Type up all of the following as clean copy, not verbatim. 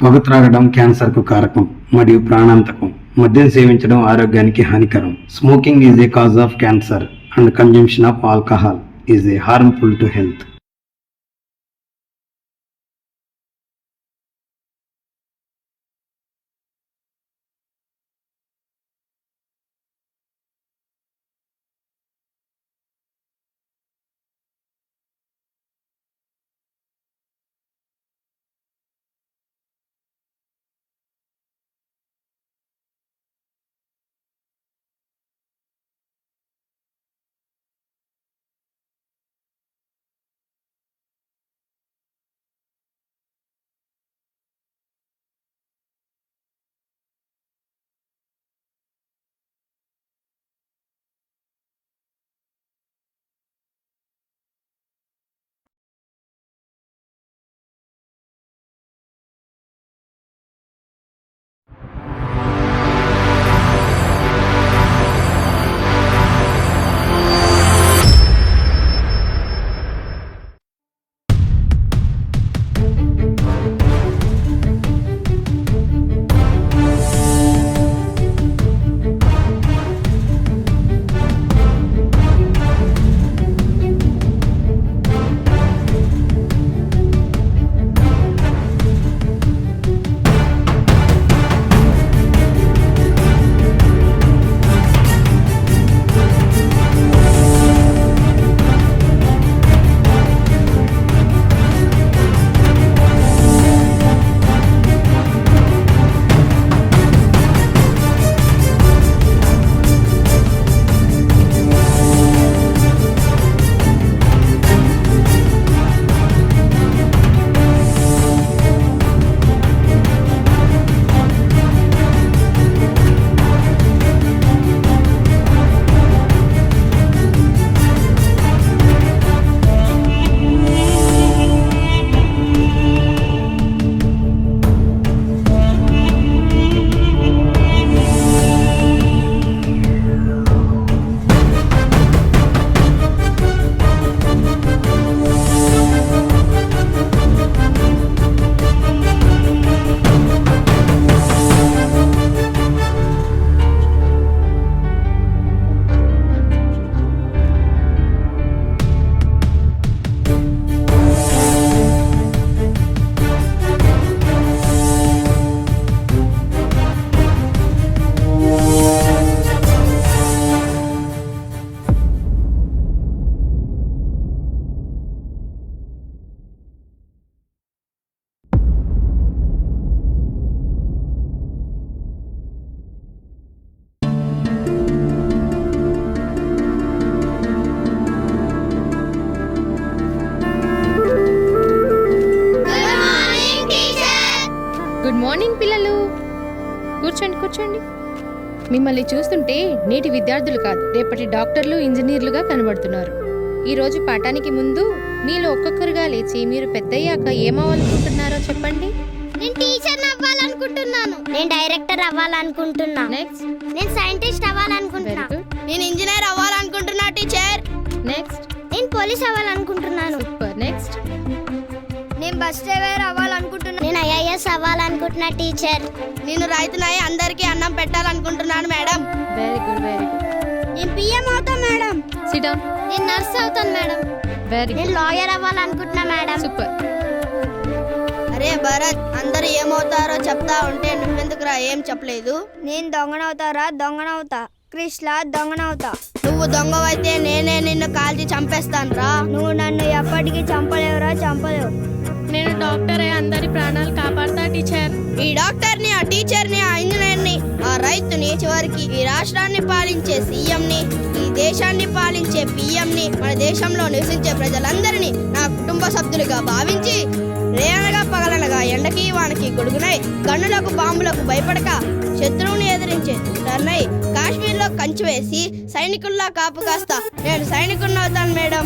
పొగ త్రాగడం క్యాన్సర్కు కారకం మరియు ప్రాణాంతకం. మద్యం సేవించడం ఆరోగ్యానికి హానికరం. Smoking is a cause of cancer and consumption of alcohol is a harmful to health. Good morning పిల్లలు, కూర్చోండి కూర్చోండి. మిమ్మల్ని చూస్తుంటే నేటి విద్యార్థులు కాదు, రేపటి డాక్టర్లు, ఇంజనీర్లుగా కనబడుతున్నారు. ఈరోజు పాఠానికి ముందు మీలో ఒక్కొక్కరుగా లేచి మీరు పెద్దయ్యాక ఏమవ్వాలనుకుంటున్నారో చెప్పండి. నేను టీచర్ అవ్వాలనుకుంటున్నాను. నేను డైరెక్టర్ అవ్వాలనుకుంటున్నా. నెక్స్ట్. నేను సైంటిస్ట్ అవ్వాలనుకుంటున్నా. నేను ఇంజనీర్ అవ్వాలనుకుంటున్నా టీచర్. నెక్స్ట్. నేను పోలీస్ అవ్వాలనుకుంటున్నాను. సూపర్. నెక్స్ట్. నేను బస్ డ్రైవర్ అవ్వాలనుకుంటున్నా. నేను ఐఏఎస్ అవ్వాలనుకుంటున్నా టీచర్. నేను రైతునై అందరికీ అన్నం పెట్టాలనుకుంటున్నాను madam. Very good, very good. నేను పిఎం అవుతా మేడం. Sit down. నేను నర్స్ అవుతాను మేడం. వెరీ నేను గుడ్. లాయర్ అవ్వాలనుకుంటున్నా మేడం. సూపర్. అరే భరత్, అందరు ఏమవుతారో చెప్తా ఉంటే నువ్వెందుకురా ఏం చెప్పలేదు? నేను దొంగనవుతారా? దొంగనవుతా. కృష్ణ దొంగనవుతా. నువ్వు దొంగవైతే నేనే నిన్ను కాల్చి చంపేస్తాను రా. నువ్వు నన్ను ఎప్పటికీ చంపలేవురా, చంపలేవు. నేను డాక్టర్ అయి అందరి ప్రాణాలు కాపాడతా టీచర్. ఈ డాక్టర్ని, ఆ టీచర్ని, ఆ ఇంజనీర్ని, ఆ రైతుని, చివరికి ఈ రాష్ట్రాన్ని పాలించే సీఎంని, ఈ దేశాన్ని పాలించే పిఎంని, మన దేశంలో నివసించే ప్రజలందరినీ నా కుటుంబ సభ్యులుగా భావించి రేనగా పగలనగా ఎండకి వానకి గొడుగునై గన్నులకు బాంబులకు భయపడక శత్రువుని ఎదిరించే తుటర్నై కాశ్మీర్లో కంచి వేసి సైనికుల్లా కాపు కాస్తా నేను సైనికుడిని అవుతాను మేడం.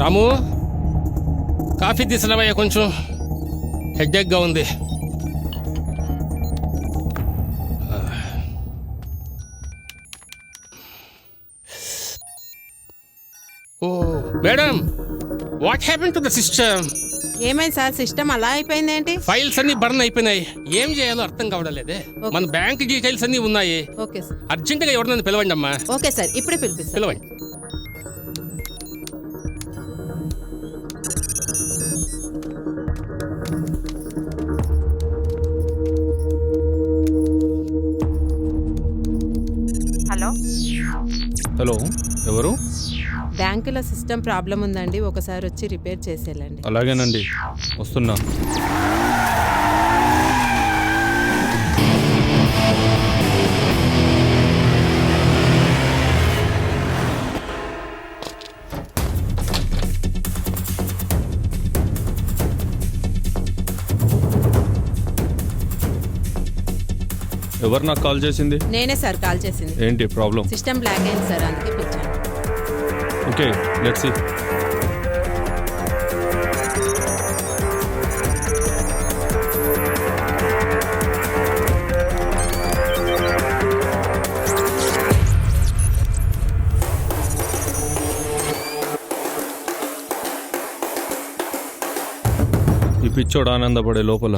రాము, కాఫీ తీసుకురావయ్యా, కొంచెం హెడ్ఏక్గా ఉంది. ఓ madam, what happen to the system? ఏమైంది సార్, సిస్టమ్ అలా అయిపోయింది ఏంటి? ఫైల్స్ అన్ని బర్న్ అయిపోయినాయి. ఏం చేయాలో అర్థం కావడం లేదే. మన బ్యాంక్ డీటెయిల్స్ అన్ని ఉన్నాయి. Okay sir. అర్జెంటుగా ఎవరినైనా పిలవండి అమ్మా. ఓకే సార్, ఇప్పుడే పిలిపిస్తాను. పిలవండి. హలో, హలో, ఎవరు? బ్యాంకులో సిస్టమ్ ప్రాబ్లం ఉందండి, ఒకసారి వచ్చి రిపేర్ చేసేయాలండి. అలాగేనండి, వస్తున్నా. ఎవరు నాకు కాల్ చేసింది? నేనే సార్ కాల్ చేసింది. ఏంటి ప్రాబ్లం? సిస్టమ్ బ్లాక్ అయింది సార్, అందుకే పిలిచాను. Okay, let's see. ఈ పిచ్చోడు ఆనందపడే లోపల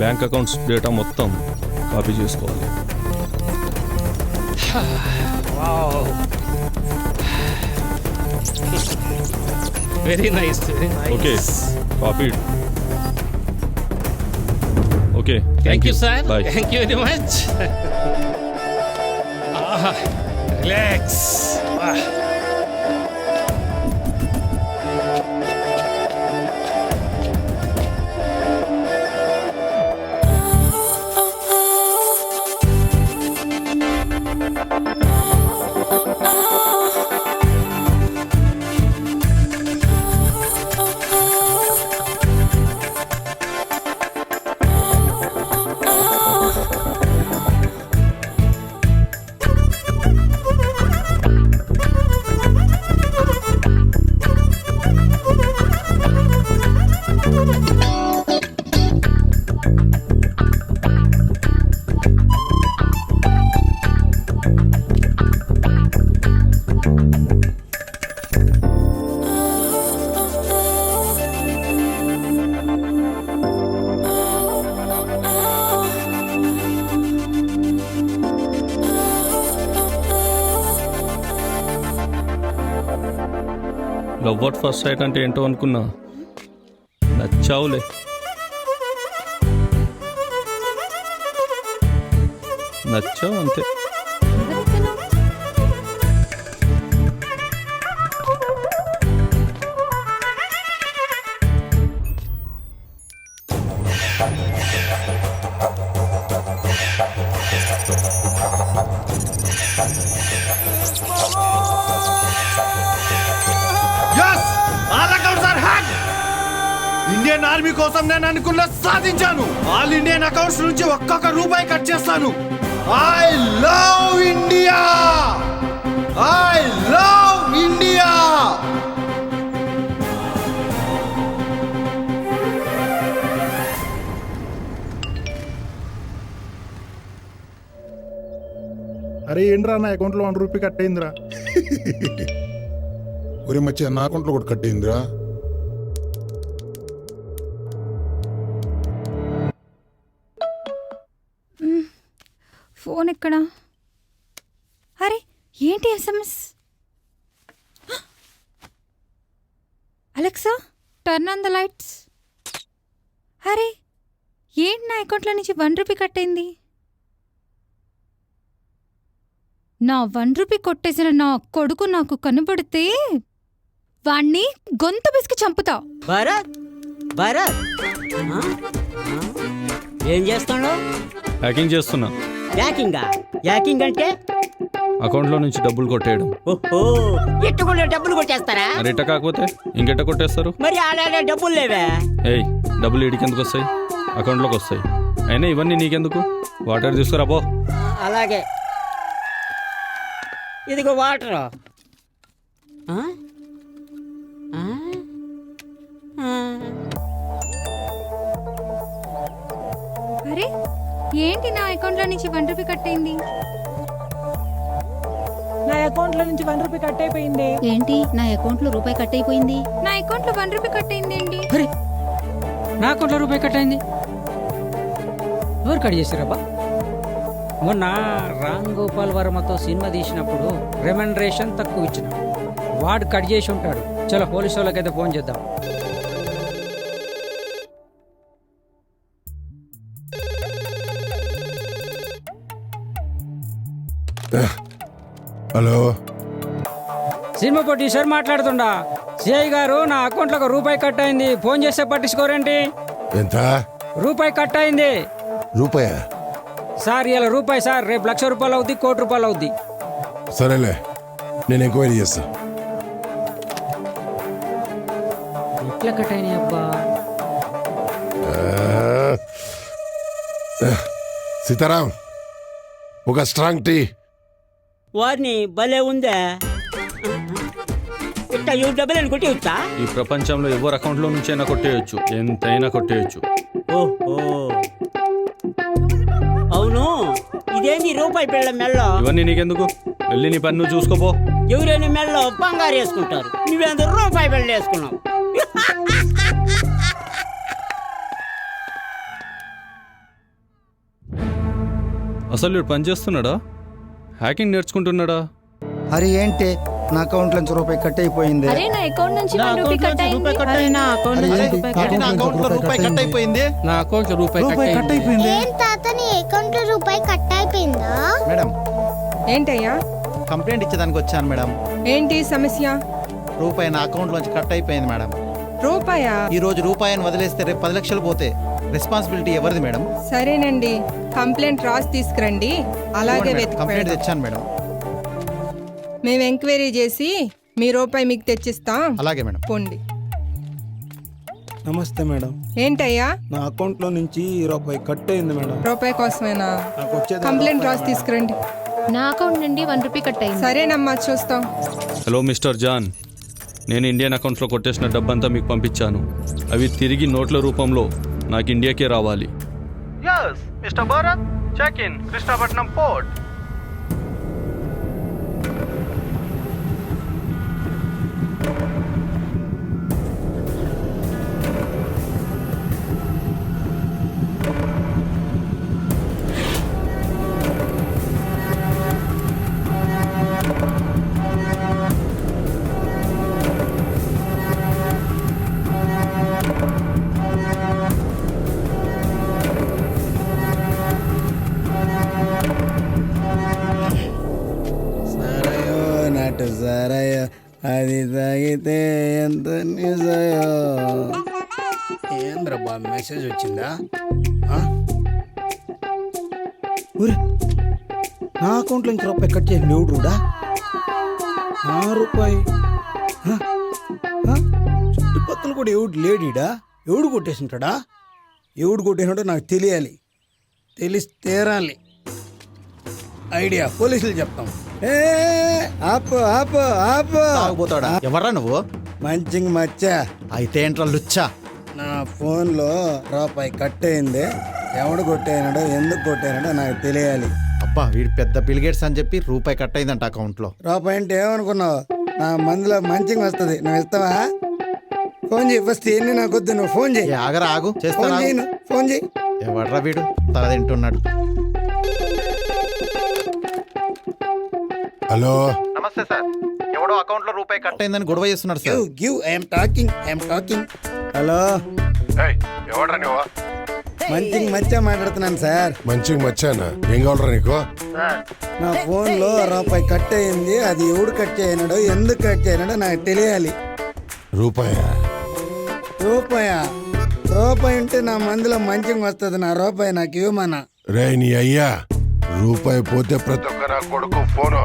బ్యాంక్ అకౌంట్స్ డేటా మొత్తం కాపీ చేసుకోవాలి. Very nice. Okay, copy. Okay, thank you sir. Bye. Thank you very much. Relax. Love at first sight అంటే ఏంటో అనుకున్నా. నచ్చావులే. నచ్చావు అంతే. ఇండియన్ ఆర్మీ కోసం నేను అనుకున్న సాధించాను. ఆల్ ఇండియన్ అకౌంట్స్ నుంచి ఒక్కొక్క రూపాయి కట్ చేస్తాను. I love India, I love India. అరే ఏంట్రా, నా అకౌంట్లో 1 రూపీ కట్ అయిందిరా. ఒరే మచ్చ, నా అకౌంట్లో కూడా కట్ అయిందిరా. ఫోన్ ఎక్కడా? అరే ఏంటి SMS? Alexa, turn on the lights. అరే ఏంటి, నా అకౌంట్లో నుంచి 1 రూపీ కట్ అయింది. నా 1 రూపీ కొట్టేసిన నా కొడుకు నాకు కనబడితే వాణ్ణి గొంతు పిసికి చంపుతా. భరత్, భరత్, ఏం చేస్తున్నావు? హ్యాకింగ్ చేస్తున్నా. యాకింగ్ అంటే అకౌంట్లో నుంచి డబ్బులు కొట్టేయడం. ఓహో, ఎట్టుకుంటే డబ్బులు కొట్టేస్తారా? మరి ఎట్ట కాకపోతే ఇంకెట్ట కొట్టేస్తారు? మరి ఆడ డబ్బులు లేవే. ఏయ్, డబ్బులు ఇడికి ఎందుకు వస్తాయి? అకౌంట్లోకి వస్తాయి. అయినా ఇవన్నీ నీకెందుకు? వాటర్ తీసుకురా పో. అలాగే, ఇదిగో వాటర్. అరే ఏంటి నా అకౌంట్లో నుంచి 1 రూపీ కట్ అయింది? నా అకౌంట్లో నుంచి 1 రూపీ కట్ అయిపోయింది. ఏంటి నా అకౌంట్లో రూపాయి కట్ అయిపోయింది? నా అకౌంట్లో 1 రూపీ కట్ అయింది ఏంటి? నా అకౌంట్లో రూపాయి కట్ అయింది. ఎవరు కట్ చేశారబ్బా? మొన్న రామ్ గోపాల్ వర్మతో సినిమా తీసినప్పుడు రెమ్యునరేషన్ తక్కువ ఇచ్చిన వాడు కట్ చేసి ఉంటాడు. చలో పోలీసు వాళ్ళకైతే ఫోన్ చేద్దాం. హలో, సినిమా ప్రొడ్యూసర్ మాట్లాడుతుండా. సిఐ గారు నా అకౌంట్లో రూపాయి కట్ అయింది, ఫోన్ చేస్తే పట్టించుకోరేంటి? ఎంత? రూపాయి కట్ అయింది రూపాయా? సార్. ఇలా రూపాయి సార్, రేపు ₹1,00,000 అవుద్ది, ₹1,00,00,000 అవుద్ది. సరేలే, నేను ఎంక్వైరీ చేస్తా. ఎట్లా కట్ అయినాయి అబ్బా? సీతారాం, ఒక స్ట్రాంగ్ టీ. వారిని భలే ఉందా? ఇట్లా డబ్బులు కొట్టి వచ్చా? ఈ ప్రపంచంలో ఎవరి అకౌంట్లో నుంచైనా కొట్టేయచ్చు, ఎంతైనా కొట్టేయచ్చు. ఓహో, అవును. ఇదేంది రూపాయి పిల్ల మెల్లో? ఇవన్నీ నీకెందుకు? వెళ్ళి నీ పన్ను చూసుకోపో. ఎవరైనా మెల్లో బంగారు వేసుకుంటారు, నువ్వేందుకు రూపాయి పిల్ల వేసుకున్నావు? అసలు వీడు పని చేస్తున్నాడా? హ్యాకింగ్ నేర్చుకుంటున్నాడా? అరే ఏంటి, నా అకౌంట్ నుంచి రూపాయి కట్ అయిపోయింది. అరే నా అకౌంట్ నుంచి 1 రూపీ కట్ అయింది. అరే నా అకౌంట్ నుంచి రూపాయి కట్ నా అకౌంట్ లో రూపాయి కట్ అయిపోయింది. నా అకౌంట్లో రూపాయి కట్ అయిపోయింది. ఏం తాత నీ అకౌంట్ లో రూపాయి కట్ అయిపోయిందా? మేడం, ఏంటయ్యా? కంప్లైంట్ ఇచ్చేదానికి వచ్చాను మేడం. ఏంటి సమస్య? రూపాయి నా అకౌంట్ లోంచి కట్ అయిపోయింది మేడం. రూపాయా? ఈ రోజు రూపాయిని వదిలేస్తే రేపు 10 లక్షలు పోతే రెస్పాన్సిబిలిటీ ఎవరిది మేడం? సరేనండి, కంప్లైంట్ రాసి తీసుకురండి, అలాగే కంప్లైంట్ తెచ్చాను మేడం. మేము ఎంక్వైరీ చేసి మీ రూపాయి మీకు తెచ్చిస్తాం. అలాగే మేడం. పోండి. నమస్తే మేడం, ఏంటయ్యా? నా అకౌంట్ లో నుంచి రూపాయి కట్ అయింది మేడం. రూపాయి కోసమేనా? నాకు వచ్చేది కంప్లైంట్ రాసి తీసుకురండి. నా అకౌంట్ నుండి 1 రూపీ కట్ అయింది. సరేనమ్మా, చూస్తాం. హలో మిస్టర్ జాన్, నేను ఇండియన్ అకౌంట్లో కొట్టేసిన డబ్బంతా మీకు పంపించాను. అవి తిరిగి నోట్ల రూపంలో నాకు ఇండియాకే రావాలి. Mister Bharat, check in Krishnapatnam port. సరయ్య అది తాగితే ఎంత నిజయో. ఏంద్రబ్బా మెసేజ్ వచ్చిందా? నా అకౌంట్లో నుంచి రూపాయి కట్ చేసి ఎవడుడా? రూపాయి చుట్టుపక్కల కూడా ఎవడు లేడీడా? ఎవడు కొట్టేసింటాడా? ఎవడు కొట్టేసినాడో నాకు తెలియాలి, తెలిసి తీరాలి. ఐడియా, పోలీసులు చెప్తాం. ఆపు ఆపు ఆపు. తాగుపోతాడా? ఎవర్రా నువ్వు? మంచిగా మచ్చా. అయితే ఏంట్రా లుచ్చా? నా ఫోన్లో రూపాయి కట్ అయింది. ఎవడు కొట్టేనాడో ఎందుకు కొట్టేనాడో నాకు తెలియాలి. అబ్బా, వీడు పెద్ద బిల్గేట్స్ అని చెప్పి రూపాయి కట్ అయిందంట అకౌంట్ లో. రూపాయి అంటే ఏమనుకున్నావు? నా మందులో మంచిగా వస్తుంది, నువ్వు ఇస్తావా? ఫోన్ చేయి ఫస్ట్. ఎన్ని నాకు వద్దు, నువ్వు ఫోన్ చేయి. ఆగరా, ఆగు, ఫోన్ చేస్తా. చేయను, ఫోన్ చేయి. ఎవర్రా వీడు తల తింటున్నాడు? హలో, నమస్తే సార్. ఎవడో అకౌంట్ లో రూపాయి కట్ అయిందని గొడవ చేస్తున్నాడు sir. Give I'm talking. Hello, ఎవడ్రా నువ్వు? మంచిగా మచ్చా మాట్లాడుతున్నాను సార్. మంచిగా మచ్చానా? ఏం కావాలరా నీకు? నా ఫోన్లో రూపాయి కట్ అయింది. అది ఎవడు కట్ చేయనాడో ఎందుకు కట్ చేయనాడో నాకు తెలియాలి. రూపాయా? రూపాయి ఉంటే నా మందులో మంచిగా వస్తుంది. నా రూపాయి నాకు ఇవ్వమన్నా. రే నీ అయ్యా, రూపాయి పోతే ప్రతి ఒక్క నా కొడుకు ఫోను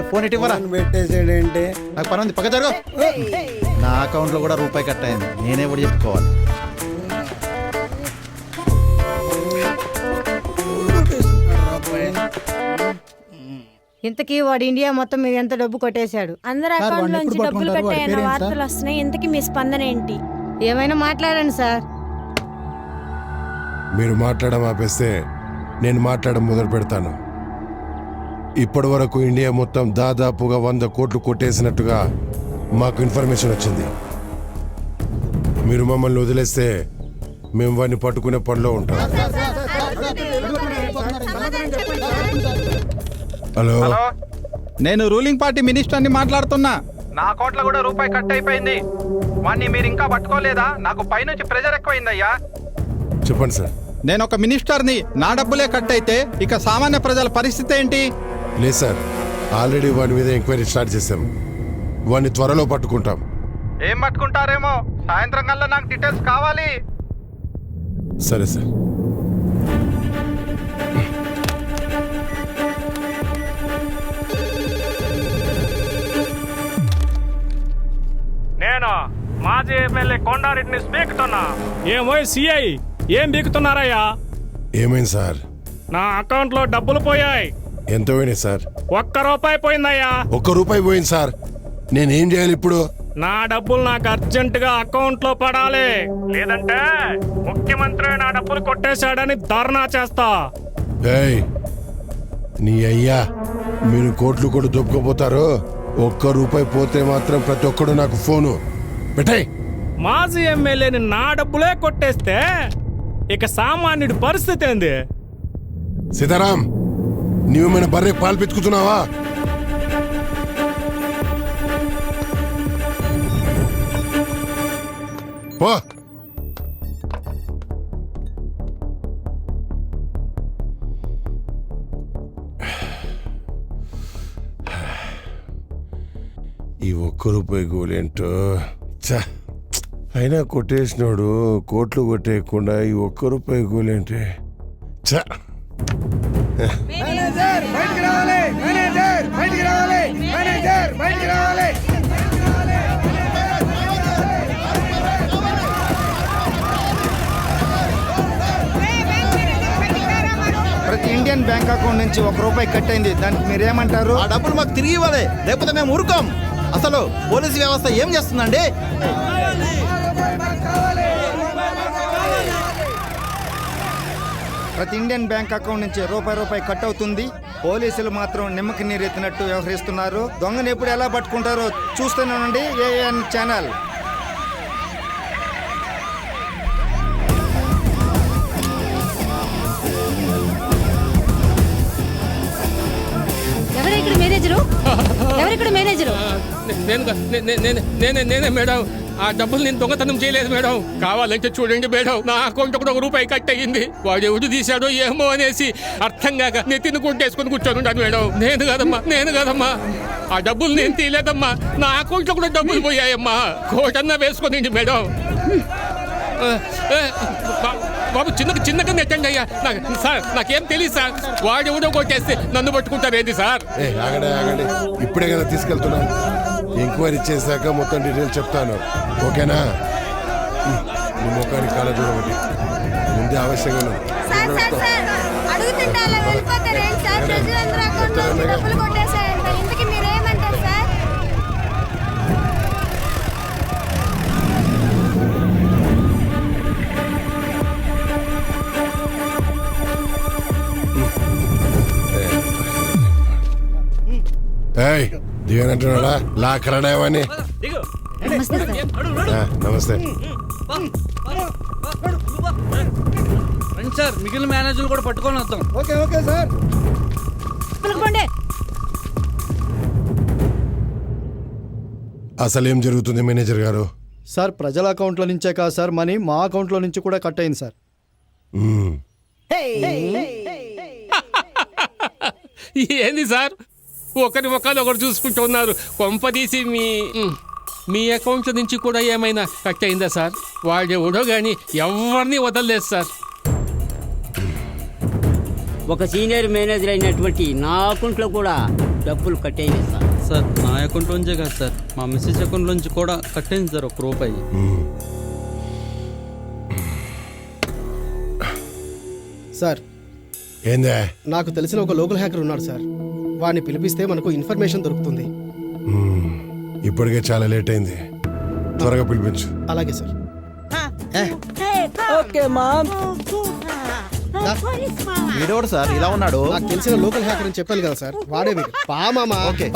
ఫోన్ ఇటు ఇవ్వరా. పెట్టేసాడేంటి? నాకు పని ఉంది, పక్క జరుగు. నా అకౌంట్ లో కూడా రూపాయి కట్ అయింది, నేనే కూడా చెప్పుకోవాలి. ఇంతకీ వాడు ఇండియా మొత్తం మీద ఎంత డబ్బు కొట్టేశాడు? అందరి అకౌంట్ నుంచి డబ్బులు కట్టాయన్న వార్తలు వస్తున్నాయి. ఇంతకీ మీ స్పందన ఏంటి? ఏమైనా మాట్లాడండి సార్. మీరు మాట్లాడడం ఆపేస్తే నేను మాట్లాడడం మొదలు పెడతాను. ఇప్పటి వరకు ఇండియా మొత్తం దాదాపుగా 100 కోట్లు కొట్టేసినట్టుగా మాకు ఇన్ఫర్మేషన్ వచ్చింది. మీరు మమ్మల్ని వదిలేస్తే మేము వాడిని పట్టుకునే పనిలో ఉంటాం. హలో, నేను రూలింగ్ పార్టీ మినిస్టర్ని మాట్లాడుతున్నా. నా అకౌంట్లో కూడా రూపాయి కట్ అయిపోయింది. వాడిని మీరు ఇంకా పట్టుకోలేదా? నాకు పైనుంచి ప్రెజర్ ఎక్కువైందయ్యా. చెప్పండి సార్. నేను ఒక మినిస్టర్ని, నా డబ్బులే కట్ అయితే ఇక సామాన్య ప్రజల పరిస్థితి ఏంటి? లేదు సార్, ఆల్రెడీ వాడి మీద ఎంక్వైరీ స్టార్ట్ చేశాం. వాడిని త్వరలో పట్టుకుంటాం. ఏం పట్టుకుంటారేమో, సాయంత్రం కల్లా నాకు డీటెయిల్స్ కావాలి. సరే సార్. నేను మాజీ ఎమ్మెల్యే కొండారెడ్డిని స్పీకుతున్నా. ఏమో సిఐ, ఏం బీకుతున్నారయ్యా? ఏమైంది సార్? నా అకౌంట్ లో డబ్బులు పోయాయి. ఎంత పోయినాయి సార్? ₹1 పోయిందయ్యా. ₹1 పోయింది సార్. నేనేం చేయాలి ఇప్పుడు? నా డబ్బులు నాకు అర్జెంట్ గా అకౌంట్ లో పడాలి, లేదంటే ముఖ్యమంత్రి నా డబ్బులు కొట్టేశాడని ధర్నా చేస్తా. ఏయ్, నీ అయ్యా, మీరు కోట్లు కూడా దొబ్బకపోతారు. ₹1 పోతే మాత్రం ప్రతి ఒక్కడు నాకు ఫోను పెట్టాయి. మాజీ ఎమ్మెల్యేని నా డబ్బులే కొట్టేస్తే ఇక సామాన్యుడి పరిస్థితి ఏంది? సీతారాం, నీవేమైనా బర్రె పాలు పెట్టుకుతున్నావా? పో. ఈ ₹1 గోలేంటో. అయినా కొట్టేసినోడు కోట్లు కొట్టేయకుండా ఈ ₹1 గోలేంటే. చ ప్రతి ఇండియన్ బ్యాంక్ అకౌంట్ నుంచి ₹1 కట్ అయింది. దానికి మీరేమంటారు? ఆ డబ్బులు మాకు తిరిగి ఇవ్వాలి, లేకపోతే మేము ఊరుకోం. అసలు పోలీసు వ్యవస్థ ఏం చేస్తుందండి? ప్రతి ఇండియన్ బ్యాంక్ అకౌంట్ నుంచి ₹1 కట్ అవుతుంది. పోలీసులు మాత్రం నిమ్మకి నీరెత్తినట్టు వ్యవహరిస్తున్నారు. దొంగని ఎప్పుడు ఎలా పట్టుకుంటారో చూస్తూనే ఏఎన్ ఛానల్. ఎవరిక్కడ మేనేజరు? ఎవరిక్కడ మేనేజరు? నేనే మేడం. ఆ డబ్బులు నేను దొంగతనం చేయలేదు మేడం. కావాలంటే చూడండి మేడం, నా అకౌంట్ కూడా ₹1 కట్ అయ్యింది. వాడు ఎవడు తీశాడో ఏమో అనేసి అర్థం కాక నెత్తిని కొట్టేసుకొని కూర్చొని ఉన్నాను మేడం. నేను కాదమ్మా ఆ డబ్బులు నేను తీయలేదమ్మా. నా అకౌంట్ లో కూడా డబ్బులు పోయాయమ్మా. కోటన్నా వేసుకొని మేడం. బాబు చిన్నగా నెట్టండి అయ్యా. సార్ నాకేం తెలియదు సార్. వాడు ఎవడో కొట్టేస్తే నన్ను పట్టుకుంటారేంటి సార్? ఆగండి, ఇప్పుడే కదా తీసుకెళ్తున్నాను. ఎంక్వైరీ చేశాక మొత్తం డీటెయిల్స్ చెప్తాను, ఓకేనా? నీ ముఖానికి కాళ్ళ చూడబట్టి ముందే ఆవశ్యంగా అడుగుతుంటే అలా వెళ్ళిపోతారేంటి సార్? ప్రజలందరూ అకౌంట్ నుంచి డబ్బులు కొట్టేశారంట. ఇంతకీ మీరేమంటారు సార్? దిగనంటున్నాడా? లాకరడావని. నమస్తే సార్. మిగిలిన మేనేజర్లు కూడా పట్టుకొని వద్దాం. Okay sir. అసలు ఏం జరుగుతుంది మేనేజర్ గారు? సార్, ప్రజల అకౌంట్లో నుంచే కాదు సార్, మనీ మా అకౌంట్లో నుంచి కూడా కట్ అయింది సార్. ఏంది సార్, ఒకరి ముఖాలు ఒకరు చూసుకుంటూ ఉన్నారు. కొంపదీసి మీ అకౌంట్ నుంచి కూడా ఏమైనా కట్ అయిందా సార్? వాడెవడో కానీ ఎవరిని వదలలేదు సార్. ఒక సీనియర్ మేనేజర్ అయినటువంటి నా అకౌంట్లో కూడా డబ్బులు కట్ అయ్యాయి సార్. సార్ నా అకౌంట్ నుంచే కాదు సార్, మా మిస్సెస్ అకౌంట్ నుంచి కూడా కట్ అయింది సార్ ₹1. సార్, ఏందే? నాకు తెలిసిన ఒక లోకల్ హ్యాకర్ ఉన్నాడు సార్. వాడిని పిలిపిస్తే మనకు ఇన్ఫర్మేషన్ దొరుకుతుంది. ఇప్పటికే చాలా లేట్ అయింది, త్వరగా పిలిపించు. అలాగే సార్. Okay ma'am. వీడోడు సార్ ఇలా ఉన్నాడు? నాకు తెలిసిన లోకల్ హ్యాకర్ అని చెప్పాను కదా సార్, వాడే వీడు. పా మామా. ఓకే.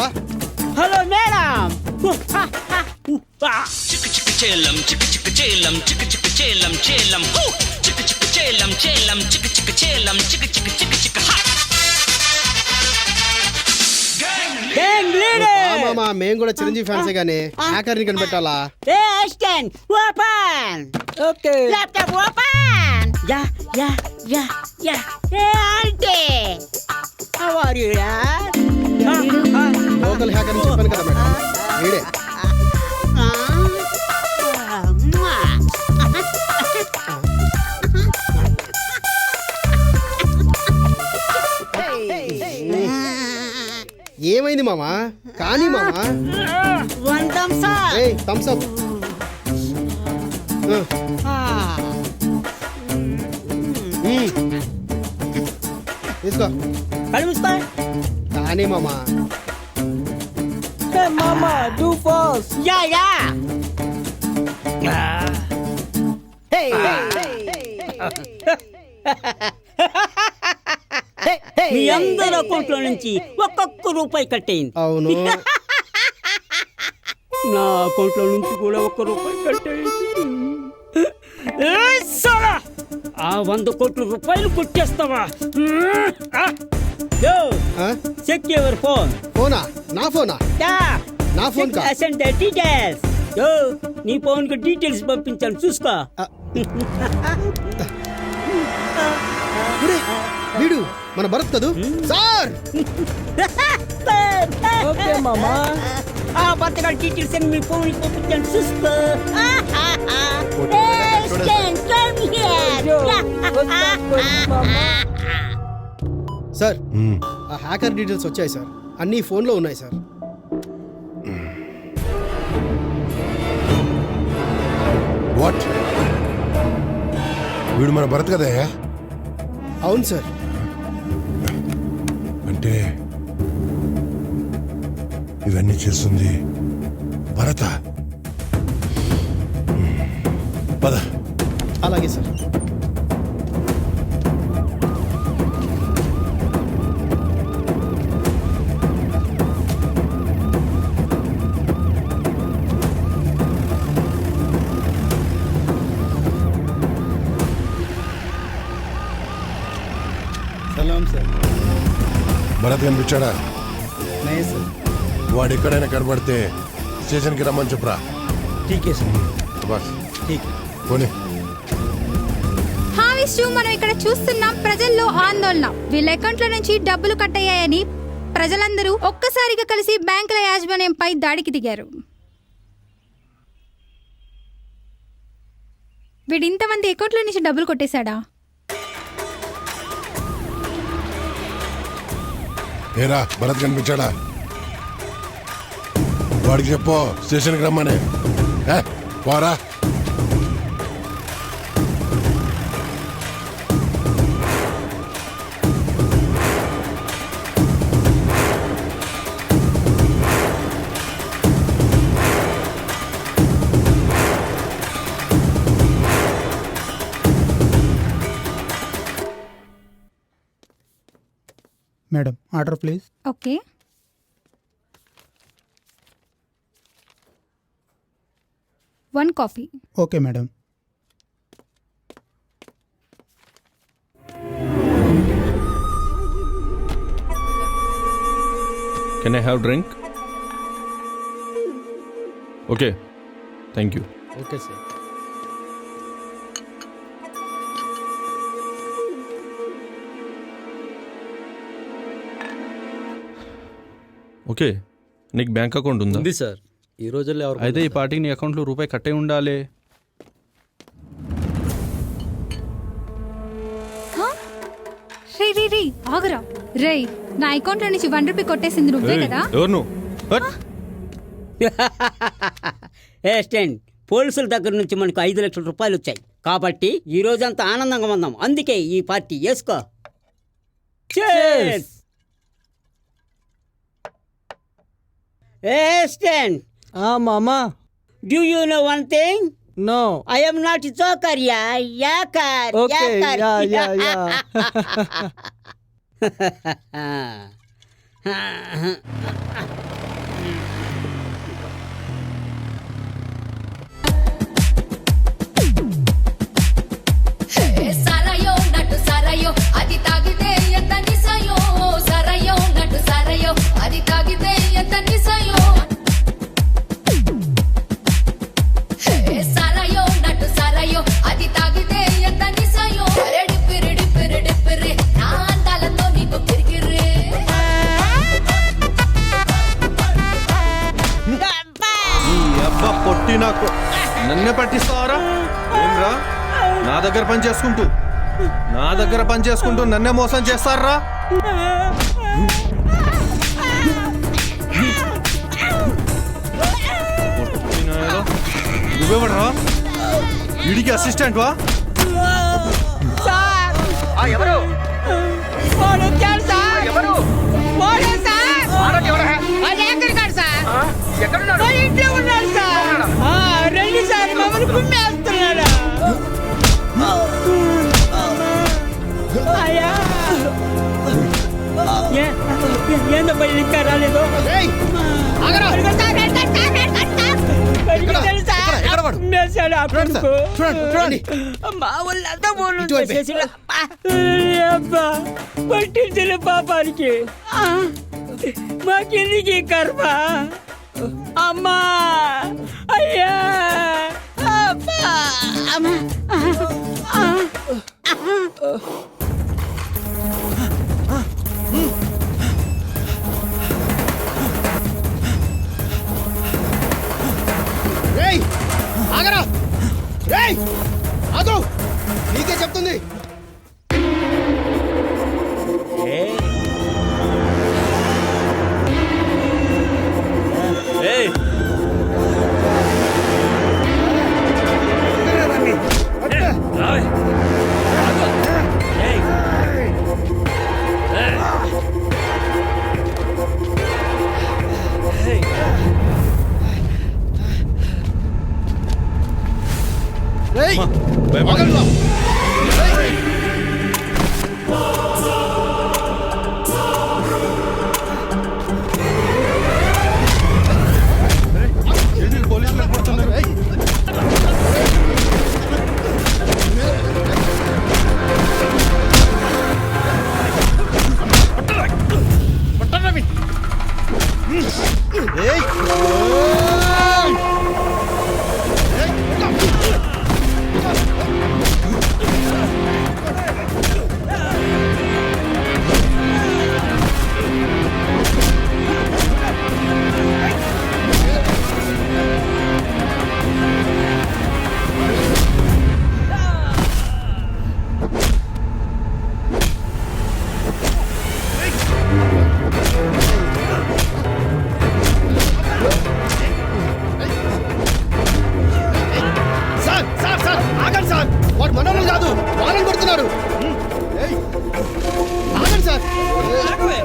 Hello madam. చిక్కు చిక్కు చేలం చిక్కు చిక్కు చేలం చిక్కు చిక్కు చేలం చేలం చిక్కు చిక్కు చేలం చేలం చిక్కు చిక్కు చేలం చిక్కు చిక్కు చిక్కు చిక్కు గ్యాంగ్ లీడర్. మామా మేము కూడా చిరంజీవి ఫ్యాన్సే గానీ హ్యాకర్ ని కనిపెట్టాలా? ఏ assistant open. Okay. Laptop open. Yeah yeah yeah yeah. ఏ aunty how are you dad? Local hacker అని చెప్పాను కదా మేడం, వీడే. ఏమైంది మామా? కానీ మామా థమ్స్ అప్. తీసుకో. కానీ మామా. మామా డూ ఫాస్ట్. Yeah yeah. మీ అందరి అకౌంట్లో నుంచి ఒక్కొక్క రూపాయి కట్ అయింది. అవును. నా అకౌంట్లో నుంచి కూడా ₹1 కట్ అయింది. ఆ 100 కోట్ల రూపాయలు కొట్టేస్తావా? Check your phone. ఫోనా? నా ఫోనా? నా ఫోన్ కా? Send the details. నీ ఫోన్ కి డీటెయిల్స్ పంపించాను, చూసుకో. వీడు మన భరత్ కదూ సార్? ఓకే మామా. ఆ భర్తగా డీటెయిల్స్ అని మీ ఫోన్ పంపించాను, చూసుకో. సార్ ఆ హ్యాకర్ డీటెయిల్స్ వచ్చాయి సార్, అన్ని ఫోన్లో ఉన్నాయి సార్. వాట్? వీడు మన భరత్ కదా? అవును సార్. అంటే ఇవన్నీ చేస్తుంది భరత. పద. అలాగే సార్. సలాం సార్. భరత్ కనిపించాడా? నై సార్. వాడు ఎక్కడైనా కనబడితే స్టేషన్కి రమ్మని చెప్పురా. ఠీకే సార్. బస్ ఠీక్. పోనీ. హావిష్యూ, మనం ఇక్కడ చూస్తున్నాం ప్రజల్లో ఆందోళన. వీళ్ళ అకౌంట్ల నుంచి డబ్బులు కట్ అయ్యాయని ప్రజలందరూ ఒక్కసారిగా కలిసి బ్యాంకుల యాజమాన్యంపై దాడికి దిగారు. వీడు ఇంతమంది అకౌంట్ల నుంచి డబ్బులు కొట్టేశాడా? ఏరా భరత్ కనిపించాడా? వాడికి చెప్పు స్టేషన్కి రమ్మని. పోరా. Madam order please. Okay. One coffee. Okay madam. Can I have drink? Okay, thank you. Okay sir. Okay, నీకు బ్యాంక్ అకౌంట్ ఉందా? ఉంది సార్. ఈ రోజుల్లో ఎవరు? అయితే ఈ పార్టీకి నీ అకౌంట్లో రూపాయి కట్టే ఉండాలి. రే ఆగరా. రే, నా అకౌంట్లో నుంచి ₹1 కొట్టేసింది నువ్వే కదా? ఎవరు నువ్వు? అసిస్టెంట్, పోలీసుల దగ్గర నుంచి మనకు 5 లక్షల రూపాయలు వచ్చాయి కాబట్టి ఈ రోజంతా ఆనందంగా ఉన్నాం. అందుకే ఈ పార్టీ వేసుకో. Hey, Stan. Mama. Do you know one thing? No. I am not a joker, yeah. Yakar. Okay, yakar. Yeah. సరయో నటు సరయో అది తాగితే ఎంత నిసయో సరయో నటు సరయో అది తాగితే ఎంత నిసయో సరయో నటు సరయో అది తాగితే ఎంత నిసయో డిప్పిరి డిప్పిరి డిప్పిరి నా అందాలతో నీకు కిరికిరి ఈ అబ్బా పొట్టి నాకు నన్నే పట్టిస్తావరా ఏంరా నా దగ్గర పని చేసుకుంటూ నన్నే మోసం చేస్తారా నువ్వేమడరా వీడికి అసిస్టెంట్ వా ఎవరు ఎవరు ఇంట్లో ఉన్నాడు సార్ రండి సార్ మమ్మల్ని కుమ్మేస్తున్నాడా అయ్యా ఏందబ్బా ఇంకా రాలేదు మా వాళ్ళంతా పట్టించిన పాపానికి మాకెందుకు కర్మ అమ్మా అయ్యా ఆగరా రేయ్ ఆగు నీకే చెప్తుంది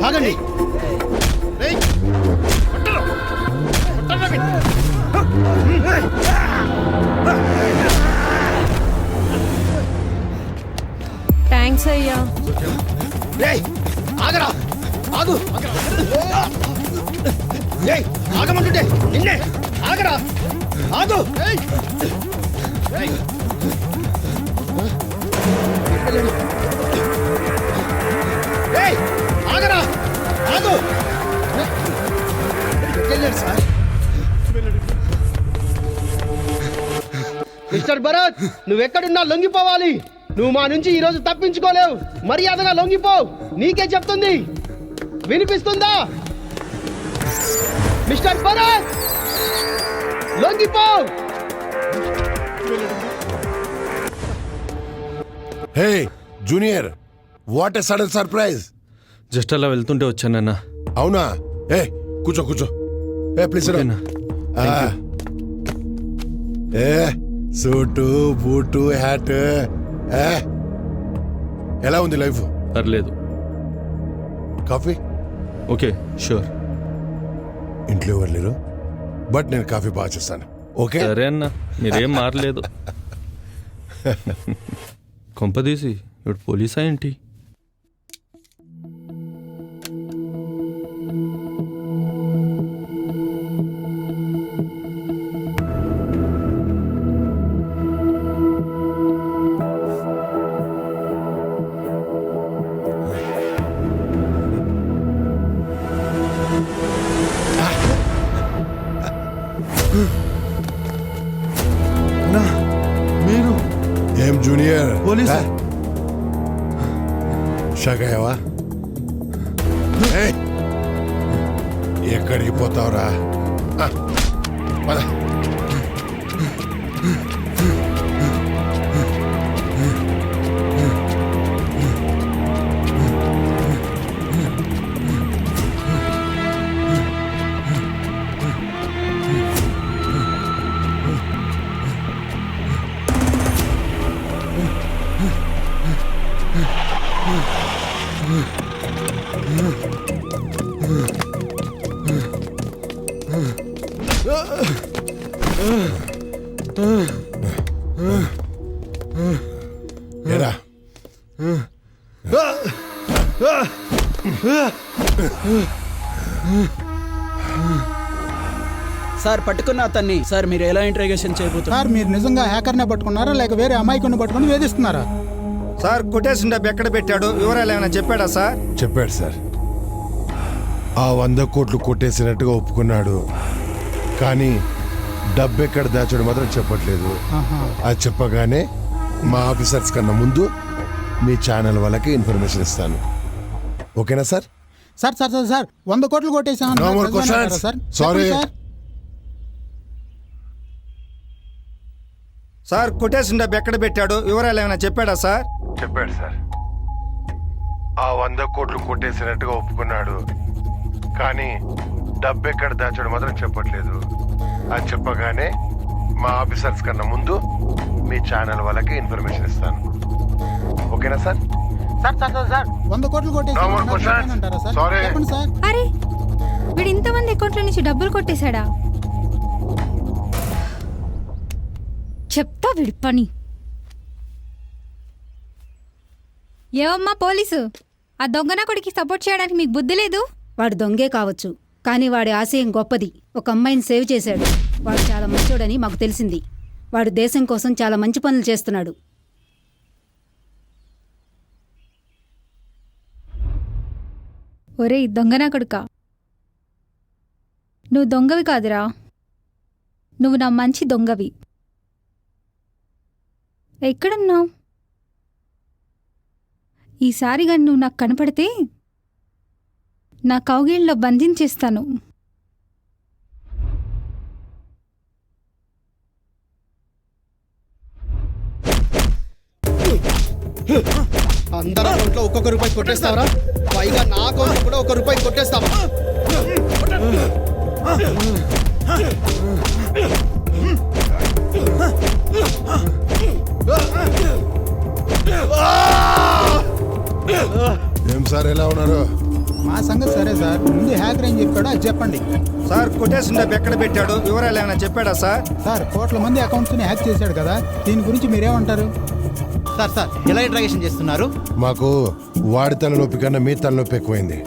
ఆగండి థ్యాంక్స్ అయ్యా. ఆగరా ఆగు ఆగమంటుంటే నిన్నే ఆగరా ఆగు ఆగరా ఆగు సార్. మిస్టర్ భరత్ నువ్వెక్కడున్నా లొంగిపోవాలి. నువ్వు మా నుంచి ఈరోజు తప్పించుకోలేవు. మర్యాదగా లొంగిపో. నీకే చెప్తుంది. వినిపిస్తుందా మిస్టర్ భరత్? లొంగిపో. Hey junior, what a sudden surprise. Just అలా వెళ్తుంటే వచ్చానన్నా. అవునా? ఏ కూర్చో కూర్చో. ఏ ప్లీజ్ ఏ సూటు బూటు హ్యాట్ ఎలా ఉంది లైఫ్? పర్లేదు. కాఫీ? Okay sure. ఇంట్లో ఎవరు లేరు, బట్ నేను కాఫీ బాగా చేస్తాను. ఓకే సరే అన్న, మీరేం మారలేదు. కొంపదీసి ఇప్పుడు పోలీసా ఏంటి? మీరు ఏం జూనియర్ పోలీసా? షాక్ అయ్యావా? ఏయ్, ఎక్కడికి పోతావురా? పద. ఏరా సార్ పట్టుకున్న అతన్ని సార్ మీరు ఎలా ఇంట్రాగేషన్ చేయబోతున్నారు? సార్ మీరు నిజంగా హ్యాకర్నే పట్టుకున్నారా లేక వేరే అమాయకుడిని పట్టుకుని వేధిస్తున్నారా? సార్ కొటేషన్ డబ్బు ఎక్కడ పెట్టాడు, వివరాలు ఏమైనా చెప్పాడా సార్? చెప్పాడు సార్. ఆ 100 కోట్లు కొట్టేసినట్టుగా ఒప్పుకున్నాడు, కానీ డబ్బు ఎక్కడ దాచాడు మాత్రం చెప్పట్లేదు. అది చెప్పగానే మా ఆఫీసర్స్ కన్నా ముందు మీ ఛానల్ వాళ్ళకి ఇన్ఫర్మేషన్ ఇస్తాను. ఓకేనా sir? Sir sir sir sir 100 కోట్లు కొట్టేసాను. No more questions. Sorry. Sir quotation డబ్బు ఎక్కడ పెట్టాడు, వివరాలు ఏమైనా చెప్పాడా సార్? చెప్పాడు సార్. ఆ 100 కోట్లు కొట్టేసినట్టుగా ఒప్పుకున్నాడు, కానీ డబ్బు ఎక్కడ దాచాడు మాత్రం చెప్పట్లేదు. అది చెప్పగానే మా ఆఫీసర్స్ కన్నా ముందు మీ ఛానల్ వాళ్ళకి ఇన్ఫర్మేషన్ ఇస్తాను. ఓకేనా sir? Sir sir sir sir 100 కోట్లు No more questions. కొట్టేసాను. Sorry. చెప్పండి సార్. అరే వీడు ఇంతమంది అకౌంట్ల నుంచి డబ్బులు కొట్టేశాడా? చెప్తా వీడి పని. ఏవమ్మా పోలీసు, ఆ దొంగన కొడుకి సపోర్ట్ చేయడానికి మీకు బుద్ధి లేదు? వాడు దొంగే కావచ్చు, కానీ వాడి ఆశయం గొప్పది. ఒక అమ్మాయిని సేవ్ చేశాడు. వాడు చాలా మంచోడని మాకు తెలిసింది. వాడు దేశం కోసం చాలా మంచి పనులు చేస్తున్నాడు. ఒరేయ్ దొంగనా కొడుకా, నువ్వు దొంగవి కాదురా, నువ్వు నా మంచి దొంగవి. ఎక్కడున్నావు? ఈసారిగా నువ్వు నాకు కనపడితే నా కౌగిళ్ళలో బంధించేస్తాను. అందరూ అకౌంట్లో ఒక్కొక్క రూపాయి కొట్టేస్తావరా? పైగా నా అకౌంట్లో కూడా 1 రూపాయి కొట్టేస్తావా? ఏం సార్, ఎలా ఉన్నారు? మా సంగతి సరే సార్, ముందు హ్యాకర్ ఏం చెప్పాడో అది చెప్పండి. సార్ కొటేషన్ డబ్బు ఎక్కడ పెట్టాడు, వివరాలు ఏమైనా చెప్పాడా సార్? సార్ కోట్ల మంది అకౌంట్స్ని హ్యాక్ చేశాడు కదా, దీని గురించి మీరేమంటారు? సార్ సార్ ఎలా ఇంట్రాగేషన్ చేస్తున్నారు? మాకు వాడి తలనొప్పి కన్నా మీ తలనొప్పి ఎక్కువైంది.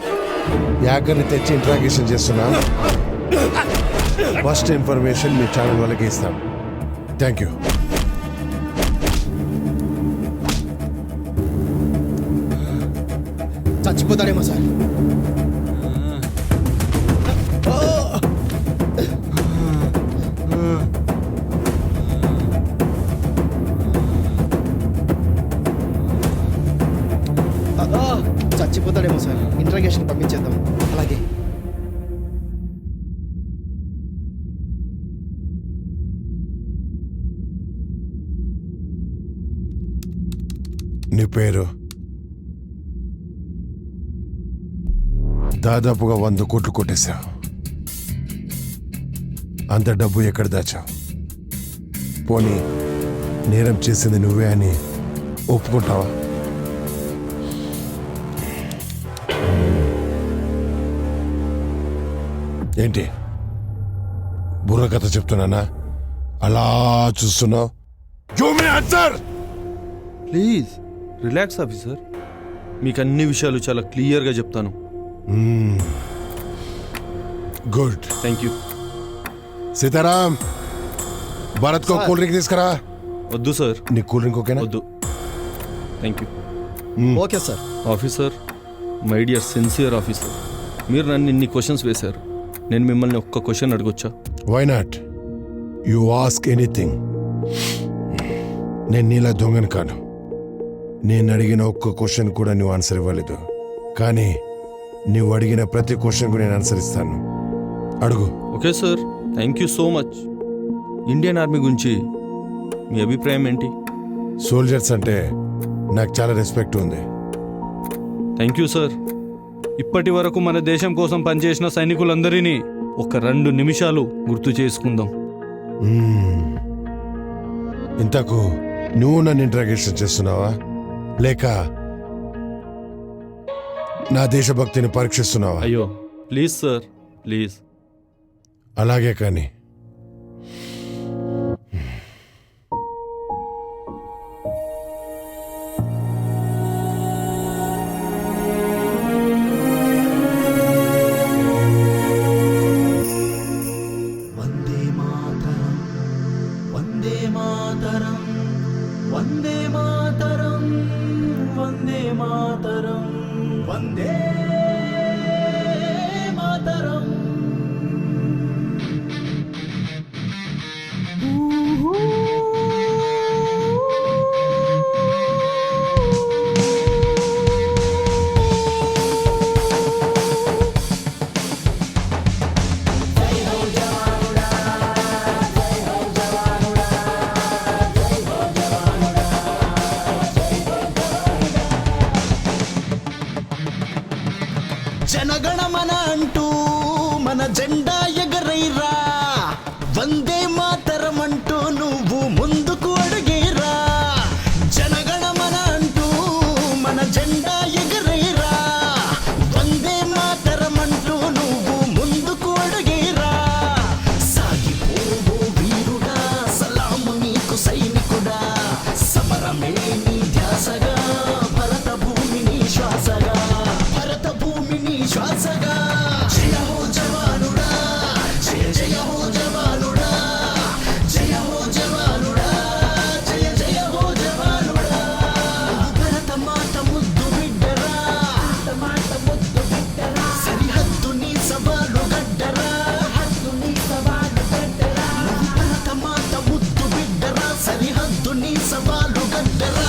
యాకర్ని తెచ్చి ఇంట్రాగేషన్ చేస్తున్నాం. ఫస్ట్ ఇన్ఫర్మేషన్ మీ ఛానల్ వాళ్ళకి ఇస్తాం. Thank you. చచ్చిపోతాడేమో సార్. చచ్చిపోతాడేమో సార్, ఇంట్రాగేషన్ పంపించేద్దాం. అలాగే. నీ పేరు? దాదాపుగా 100 కోట్లు కొట్టేశావు. అంత డబ్బు ఎక్కడ దాచావు? పోనీ నేరం చేసింది నువ్వే అని ఒప్పుకుంటావా? ఏంటి బుర్ర కథ చెప్తున్నానా? అలా చూస్తున్నావు. ప్లీజ్ రిలాక్స్ ఆఫీసర్, మీకు అన్ని విషయాలు చాలా క్లియర్గా చెప్తాను. Good, thank you. Sitaram, Bharat కో కూల్ డ్రింక్ తీసుకురా. వద్దు సార్. నీ కూల్ డ్రింక్ ఓకేనా? వద్దు, thank you. Okay sir. Officer, my dear sincere officer, మీరు నన్ను ఇన్ని క్వశ్చన్స్ వేశారు, నేను మిమ్మల్ని ఒక్క క్వశ్చన్ అడగొచ్చా? Why not? You ask anything. నేను నీలా దొంగను కాను. నేను అడిగిన ఒక్క క్వశ్చన్ కూడా నువ్వు ఆన్సర్ ఇవ్వలేదు, కానీ నువ్వు అడిగిన ప్రతి క్వశ్చన్ కూడా నేను ఆన్సర్ ఇస్తాను. అడుగు. Okay sir, thank you so much. Indian army గురించి మీ అభిప్రాయం ఏంటి? సోల్జర్స్ అంటే నాకు చాలా రెస్పెక్ట్ ఉంది. Thank you sir. ఇప్పటి వరకు మన దేశం కోసం పనిచేసిన సైనికులందరినీ ఒక 2 నిమిషాలు గుర్తు చేసుకుందాం. ఇంతకు నువ్వు నన్ను ఇంట్రాగేషన్ చేస్తున్నావా, లేక నా దేశభక్తిని పరీక్షిస్తున్నావా? అయ్యో ప్లీజ్ సార్, ప్లీజ్. అలాగే కానీ జనగణమన అంటూ మన జెండా ఎగరైరా, వందే మాతరం అంటూ నువ్వు ముందుకు అడిగేరా. జనగణమన అంటూ మన జెండా ఎగరైరా, వందే మాతరం అంటూ నువ్వు ముందుకు అడిగేరా. సాగిపోవో వీరుడా, సలాము నీకు సైనికుడా, సమరమే నీ ధ్యాసగా, భరత భూమిని శ్వాసగా, భరత భూమిని శ్వాసగా. జయ హో జవానుడా, జయ జయ హో జవానుడా, జయ హో జవానుడా, జయ జయ హో జవానుడా. భరత మాత ముద్దు బిడ్డరా, మాట ముద్దు బిడ్డరా, సరిహద్దు నీ సవాలు గడ్డరా, హద్దు నీ సవాలు గడ్డరా. భరత మాత ముద్దు బిడ్డరా, సరిహద్దు నీ సవాలు గడ్డరా.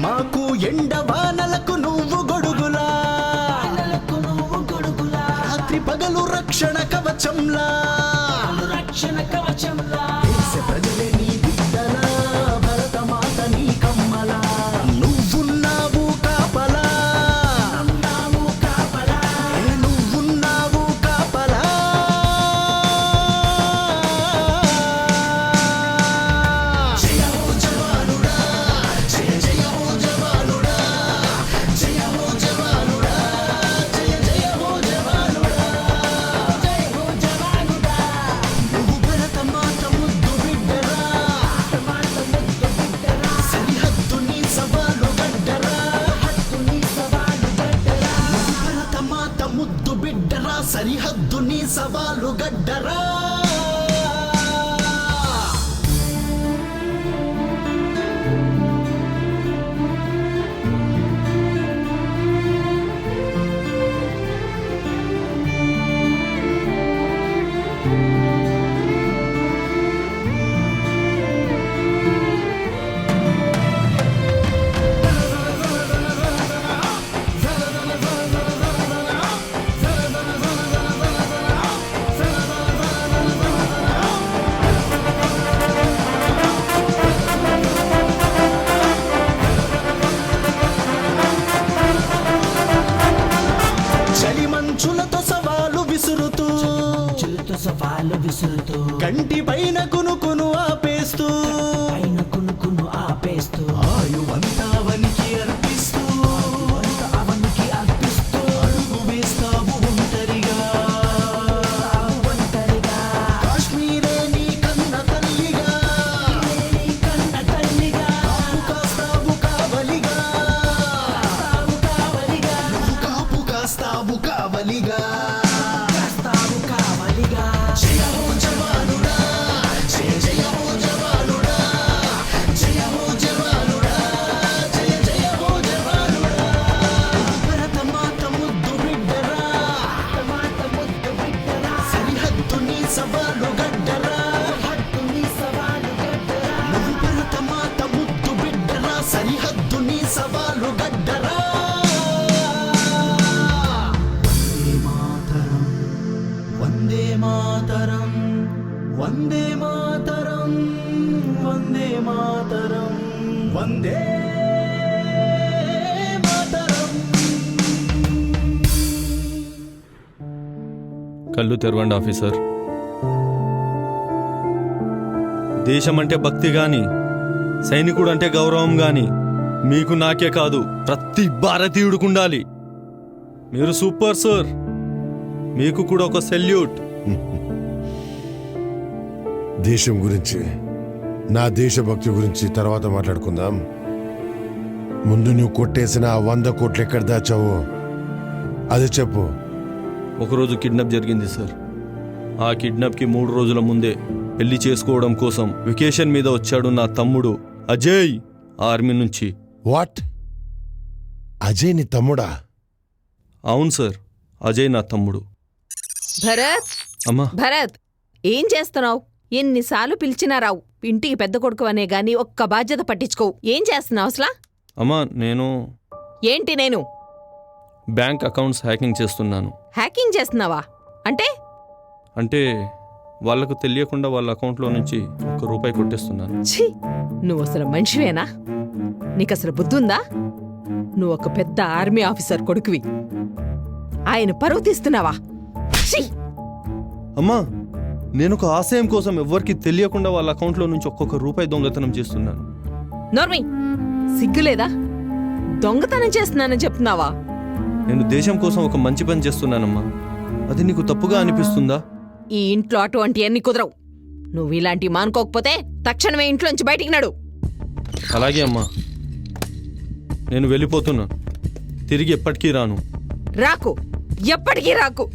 మాకు ఎండవానలకు నువ్వు గొడుగులా, రాత్రి పగలు రక్షణ కవచంలా, రక్షణ కవచంలా. దేశ ప్రజలే నీ బిడ్డలా, భరత మాత నీ కమ్మలా. నువ్వున్నావు కాపలా, నువ్వున్నావు కాపలా. జయ హో జవానుడా, జయ జయ హో జవానుడా, జయ హో జవానుడా, జయ జయ హో జవానుడా, జయ హో జవానుడా. నువ్వు భరత మాత ముద్దు బిడ్డరా, సరిహద్దు నీ సవాలు గడ్డరా, హద్దు నీ సవాలు గడ్డరా. నువ్వు భరత మాత ముద్దు బిడ్డరా, సరిహద్దు నీ సవాలు గడ్డరా. సవాలు విసురుతూ కంటి పైన కునుకును ఆపేస్తూ పైన కునుకును ఆపేస్తూ ఆయువంతా అవనికి అర్పిస్తూ అవనికి అర్పిస్తూ అడుగు వేస్తావు ఒంటరిగా కాశ్మీరే నీ కన్న తల్లిగా కాపు కాస్తావు కావలిగా కాపు కాస్తావు కావలిగా జయ హో జవానుడా జయ జయ హో జవానుడా జయ హో జవానుడా జయ జయ హో జవానుడా భరత మాత ముద్దు బిడ్డరా సరిహద్దు నీ సవాలు గడ్డరా నువ్వు భరత మాత ముద్దు బిడ్డరా సరిహద్దు నీ సవాలు గడ్డరా వందే మాతరం వందే మాతరం వందే మాతరం వందే మాతరం కళ్ళు తెరవండి ఆఫీసర్. దేశం అంటే భక్తి గాని, సైనికుడు అంటే గౌరవం గాని మీకు నాకే కాదు ప్రతి భారతీయుడికి ఉండాలి. మీరు సూపర్ సార్. మీకు కూడా ఒక సెల్యూట్. దేశం గురించి, నా దేశభక్తి గురించి తర్వాత మాట్లాడుకుందాం. ముందు నువ్వు కొట్టేసిన ఆ 100 కోట్లు ఎక్కడ దాచావో అది చెప్పు. ఒకరోజు కిడ్నాప్ జరిగింది సార్. ఆ కిడ్నాప్కి 3 రోజుల ముందే పెళ్లి చేసుకోవడం కోసం వెకేషన్ మీద వచ్చాడు నా తమ్ముడు అజయ్ ఆర్మీ నుంచి. వాట్? అజయ్ నీ తమ్ముడా? అవును సార్, అజయ్ నా తమ్ముడు. భరత్, అమ్మా. భరత్, ఏం చేస్తున్నావు? ఎన్నిసార్లు పిలిచినా రావు. ఇంటికి పెద్ద కొడుకు అనే గాని ఒక్క బాధ్యత పట్టించుకోవు. ఏం చేస్తున్నావు అసలా? అమ్మా, నేను ఏంటి నేను? బ్యాంక్ అకౌంట్స్ హ్యాకింగ్ చేస్తున్నాను. హ్యాకింగ్ చేస్తున్నావా? అంటే అంటే వాళ్ళకు తెలియకుండా వాళ్ళ అకౌంట్లో నుంచి ₹1 కొట్టేస్తున్నాను. ఛీ, నువ్వు అసలు మనిషివేనా? నీకసలు బుద్ధుందా? నువ్వు ఒక పెద్ద ఆర్మీ ఆఫీసర్ కొడుకువి. ఆయన పరువు తీస్తున్నావా? ఛీ! అమ్మా, నేను ఒక ఆశయం కోసం ఎవ్వరికి తెలియకుండా వాళ్ళ అకౌంట్లో నుంచి ₹1 దొంగతనం చేస్తున్నాను. నోర్మి, సిగ్గులేదా? దొంగతనం చేస్తున్నానని చెప్తున్నావా? నేను దేశం కోసం ఒక మంచి పని చేస్తున్నానమ్మా. అది నీకు తప్పుగా అనిపిస్తుందా? ఈ ఇంట్లో అటువంటి అన్ని కుదరవు. నువ్వు ఇలాంటివి మానుకోకపోతే తక్షణమే ఇంట్లోంచి బయటికి నడు. అలాగే అమ్మా, నేను వెళ్ళిపోతున్నా. తిరిగి ఎప్పటికీ రాను. రాకు, ఎప్పటికీ రాకు.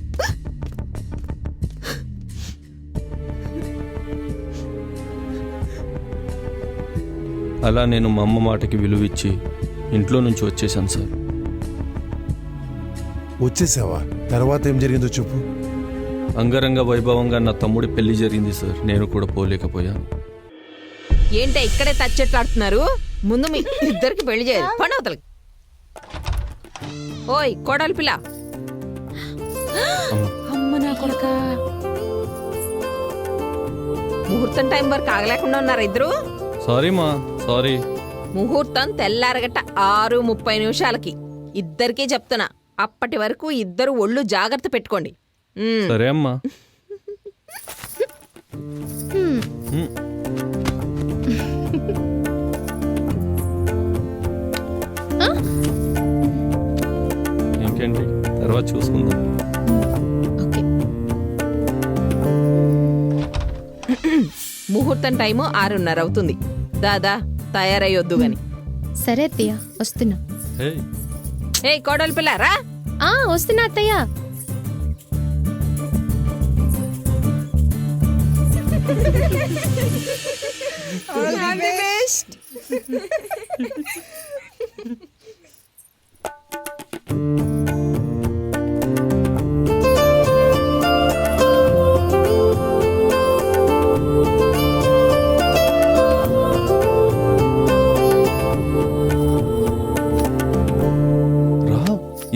అలా నేను మా అమ్మ మాటకి విలువిచ్చి ఇంట్లో నుంచి వచ్చేసాను సార్. వచ్చేసావా? తర్వాత ఏం జరిగిందో చెప్పు. అంగరంగ వైభవంగా నా తమ్ముడి పెళ్లి జరిగింది సార్. నేను కూడా పోలేకపోయాను. ఏంటే ఇక్కడే తచ్చెట్లాడుతున్నారు? ముందు మీ ఇద్దరికి పెళ్లి చేయాలి. పండవతలకి. ఓయ్ కోడలి పిల్ల. అమ్మ నా కొడుక. ముహూర్తం టైం వరకు ఆగలేకుండా ఉన్నారు ఇద్దరు. సారీ మా, సారీ. ముహూర్తం తెల్లారగట్ట 6:30 ఇద్దరికీ చెప్తున్నా. అప్పటి వరకు ఇద్దరు ఒళ్ళు జాగ్రత్త పెట్టుకోండి. సరే అమ్మా. ఇంకేంటి, తర్వాత చూసుకుందాం. ముహూర్తం టైము 6:30 అవుతుంది. దాదా తయారయ్యొద్దు గాని. సరే అత్తయ్య, వస్తున్నా. ఏ కోడలి పిల్ల రా. వస్తున్నా అత్తయ్య.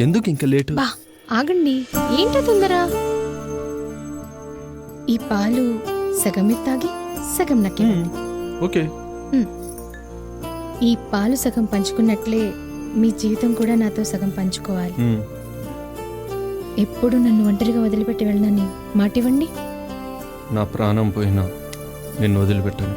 ఎందుకు ఇంకా లేటు? బా ఆగండి, ఏంటో తొందర. ఈ పాలు సగం మీరు తాగి సగం నక్కివ్వండి. ఓకే. ఈ పాలు సగం పంచుకున్నట్లే మీ జీవితం కూడా నాతో సగం పంచుకోవాలి. ఎప్పుడు నన్ను ఒంటరిగా వదిలిపెట్టి వెళ్ళనని మాటివ్వండి. నా ప్రాణం పోయినా నిన్ను వదిలిపెట్టాను.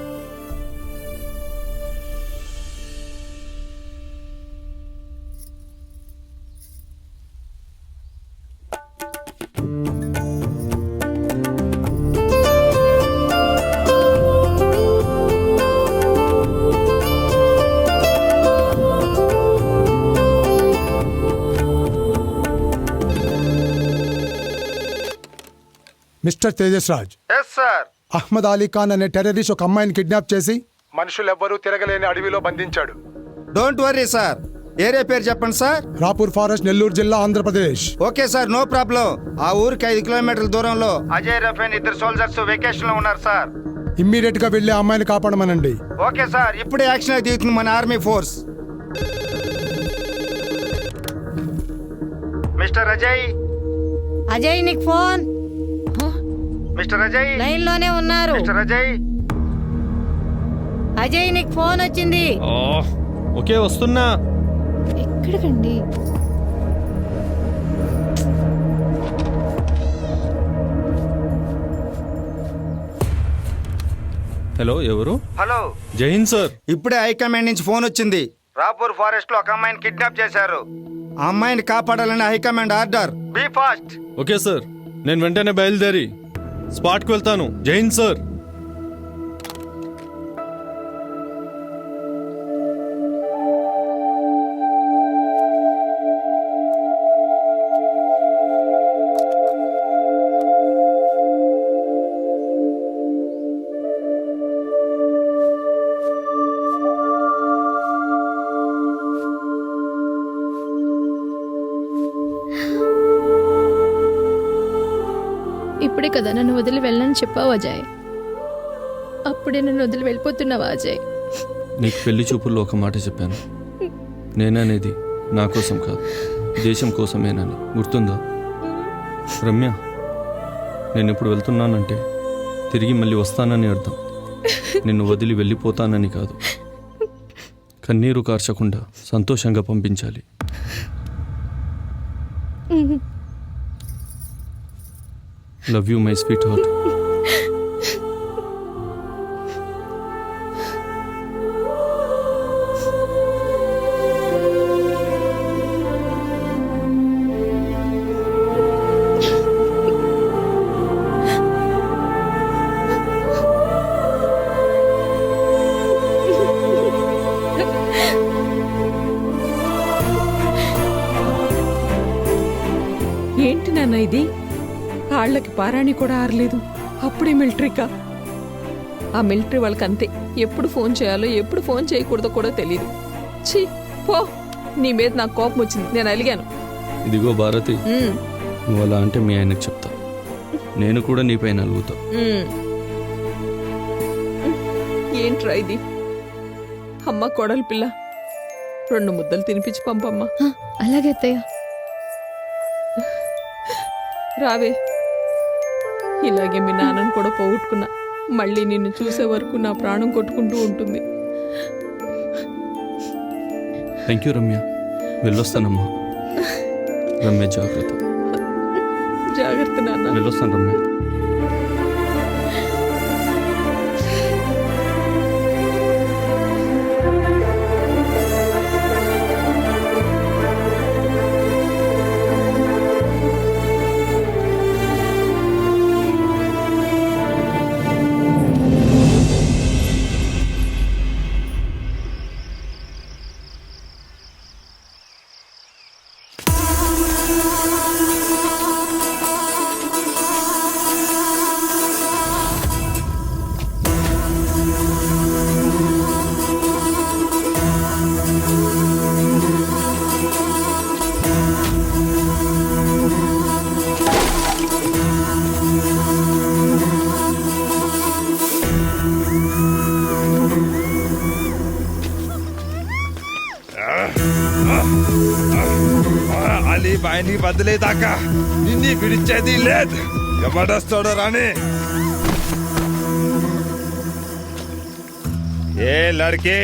Mister Tejas Raj. Yes sir. Ahmed Ali Khan అనే టెర్రరిస్ట్ ఒక అమ్మాయిని కిడ్నాప్ చేసి మనుషులెవ్వరూ తిరగలేని అడవిలో బంధించాడు. Don't worry sir. ఏరియా పేరు చెప్పండి సార్. రాపూర్ ఫారెస్ట్, నెల్లూరు జిల్లా, Andhra Pradesh. Okay sir, no problem. ఆ ఊరికి 5 కిలోమీటర్ల దూరంలో అజయ్ రఫేన్ 2 సోల్జర్స్ వెకేషన్ లో ఉన్నారు సార్. ఇమ్మీడియట్ గా వెళ్లి ఆ అమ్మాయిని కాపాడమనండి. ఓకే సార్, ఇప్పుడే యాక్షన్ దిగుతుంది మన army force. Mister Ajay. Ajay నీకు ఫోన్. మిస్టర్ అజయ్ లైన్ లోనే ఉన్నారు. మిస్టర్ అజయ్. అజయ్ నీకు ఫోన్ వచ్చింది. ఓకే వస్తున్నా. ఎక్కడికండి? హలో, ఎవరు? హలో, జై హింద్ సార్. ఇప్పుడే హైకమాండ్ నుంచి ఫోన్ వచ్చింది. రాపూర్ ఫారెస్ట్ లో ఒక అమ్మాయిని కిడ్నాప్ చేశారు. ఆ అమ్మాయిని కాపాడాలని high command order. Be fast. Okay sir, నేను వెంటనే బయలుదేరి స్పాట్కి వెళ్తాను. జై హింద్ సార్. ఇప్పుడే కదా నన్ను వదిలి వెళ్ళని చెప్పావు అజయ్. అప్పుడే నన్ను వదిలి వెళ్ళిపోతున్నావా అజయ్? నీకు పెళ్లి చూపుల్లో ఒక మాట చెప్పాను. నేననేది నా కోసం కాదు, దేశం కోసమేనని. గుర్తుందా రమ్య? నేను ఇప్పుడు వెళ్తున్నానంటే తిరిగి మళ్ళీ వస్తానని అర్థం. నిన్ను వదిలి వెళ్ళిపోతానని కాదు. కన్నీరు కార్చకుండా సంతోషంగా పంపించాలి. Love you my sweet heart. ఏంటి నాన్న ఇది? కాళ్ళకి పారాణి కూడా ఆరలేదు, అప్పుడే మిలిటరీకా? ఆ మిలిటరీ వాళ్ళకి అంతే. ఎప్పుడు ఫోన్ చేయాలో ఎప్పుడు ఫోన్ చేయకూడదో కూడా తెలియదు. ఛీ పో, నీ మీద నాకు కోపం వచ్చింది, నేను అలిగాను. ఇదిగో భారతి, నువ్వు అలా అంటే మీ ఆయనకు చెప్తా. నేను కూడా నీ పైన అలుగుతా. ఏంట్రా ఇది? అమ్మ కోడలి పిల్ల, 2 ముద్దలు తినిపించి పంపమ్మా. అలాగే అత్తయ్య. రావే. ఇలాగే మీ నాన్నను కూడా పోగొట్టుకున్నా. మళ్ళీ నిన్ను చూసే వరకు నా ప్రాణం కొట్టుకుంటూ ఉంటుంది. Thank you Ramya. వెళ్ళొస్తానమ్మా. రమ్య జాగ్రత్త. జాగ్రత్త నాన్న. వెళ్ళొస్తాను రమ్య. అలీబాయిని వదిలేదాకా నిన్ను విడిచేది లేదు. ఎవడొస్తాడో రాని. ఏ లడ్కే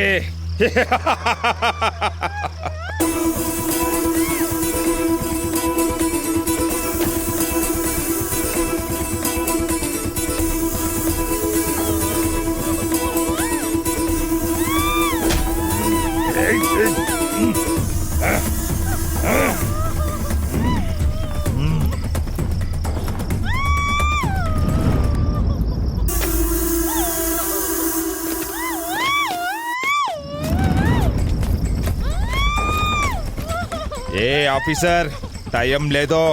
ఏ ఆఫీసర్, టైం లేదో,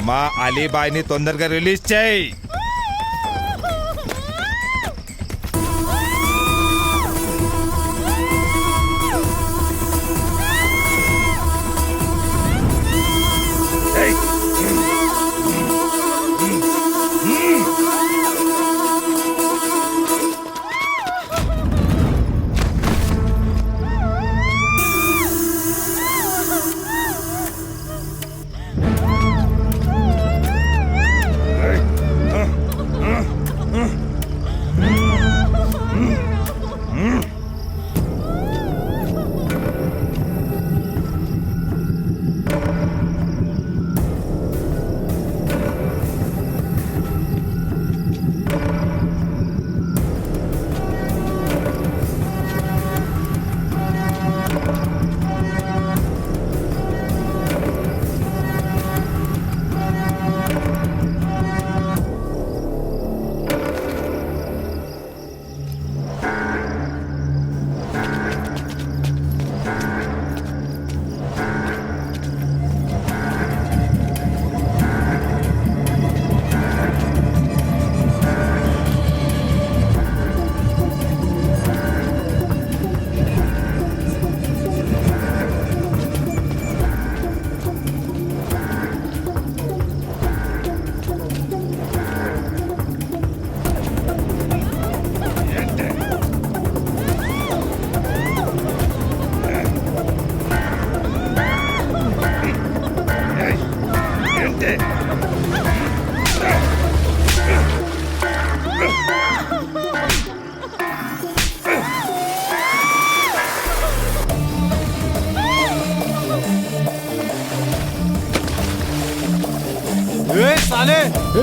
మా అలీబాయ్ని తొందరగా రిలీజ్ చేయి.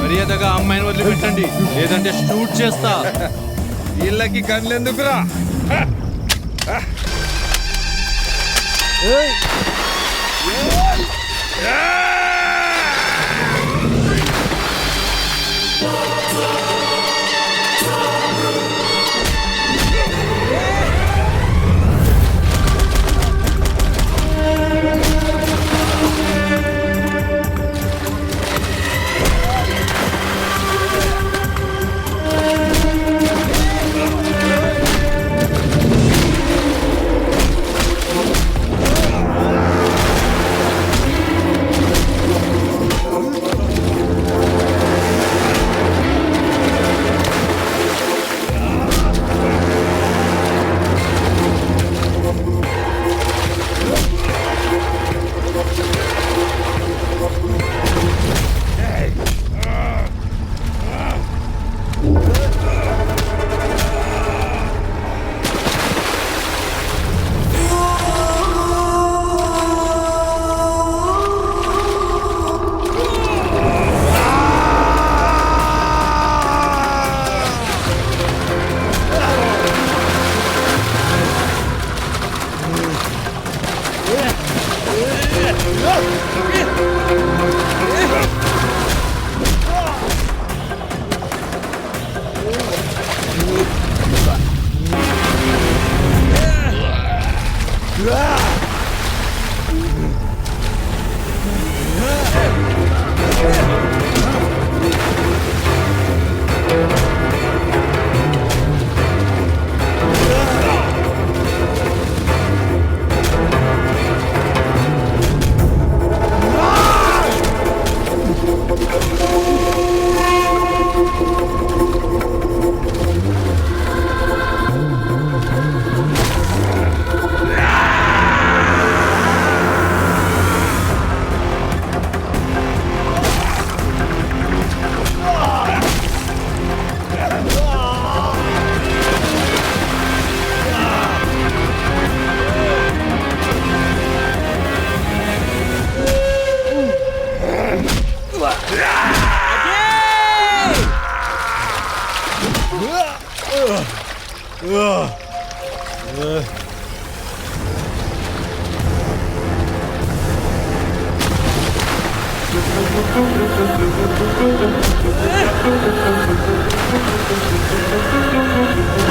మర్యాదగా అమ్మాయిని వదిలిపెట్టండి, లేదంటే షూట్ చేస్తా. వీళ్ళకి కళ్ళెందుకురా?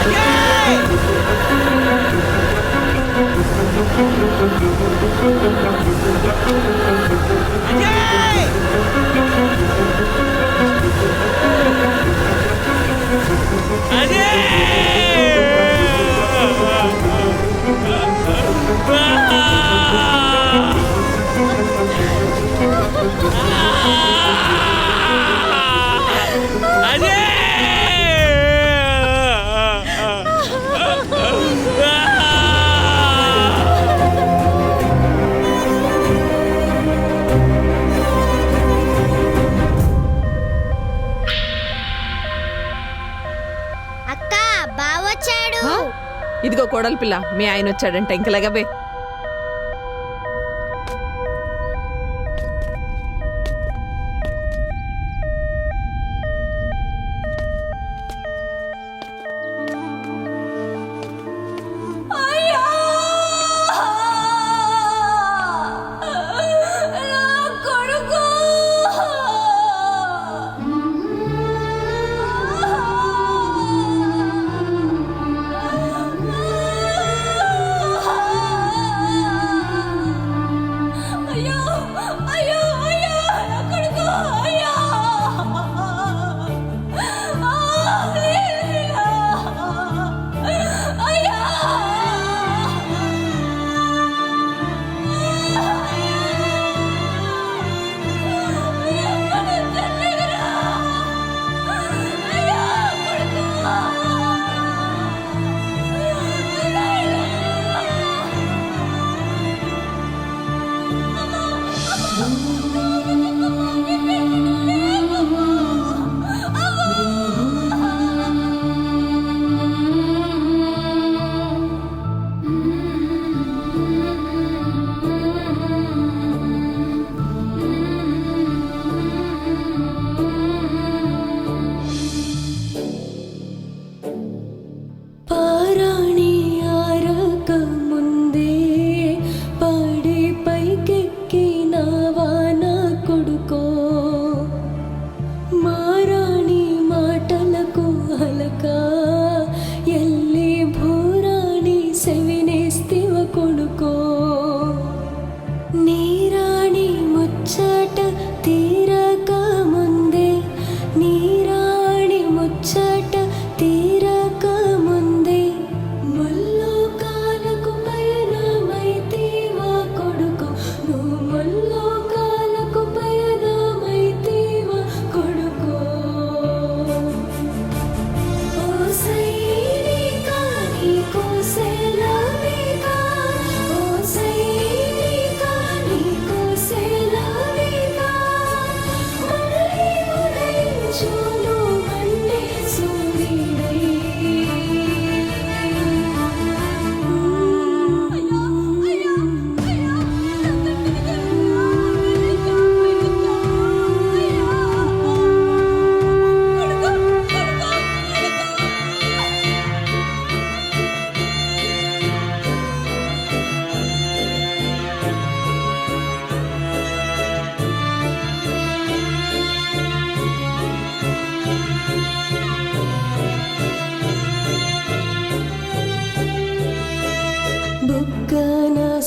Ajay! వచ్చాడు. ఇదిగో కోడలి పిల్ల, మీ ఆయన వచ్చాడంట, ఇంకలాగబే.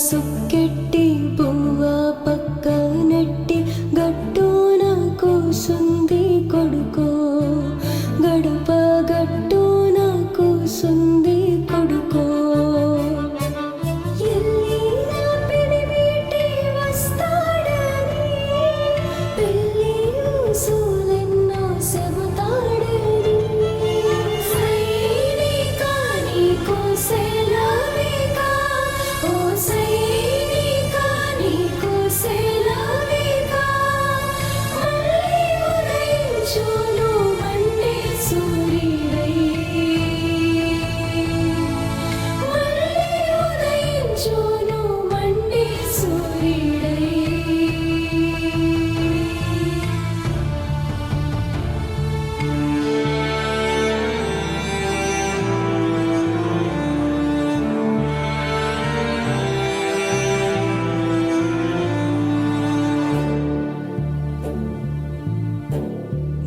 సుక్కెట్టి పువ్వ పక్క నెట్టి గట్టున కూసుంది కొడుకో, గడప గట్టున కూసుంది కొడుకో. ఎల్లిన పెనిమిటి వస్తాడని, పెళ్ళి ఊసులెన్నో చెబుతాడని, సైనికా నీకు సెలవికా, ఓ సైనికా నీకు సెలవికా, మళ్ళీ ఉదయించును మండే సూర్యుడై, మళ్ళీ ఉదయించును మండే సూర్యుడై.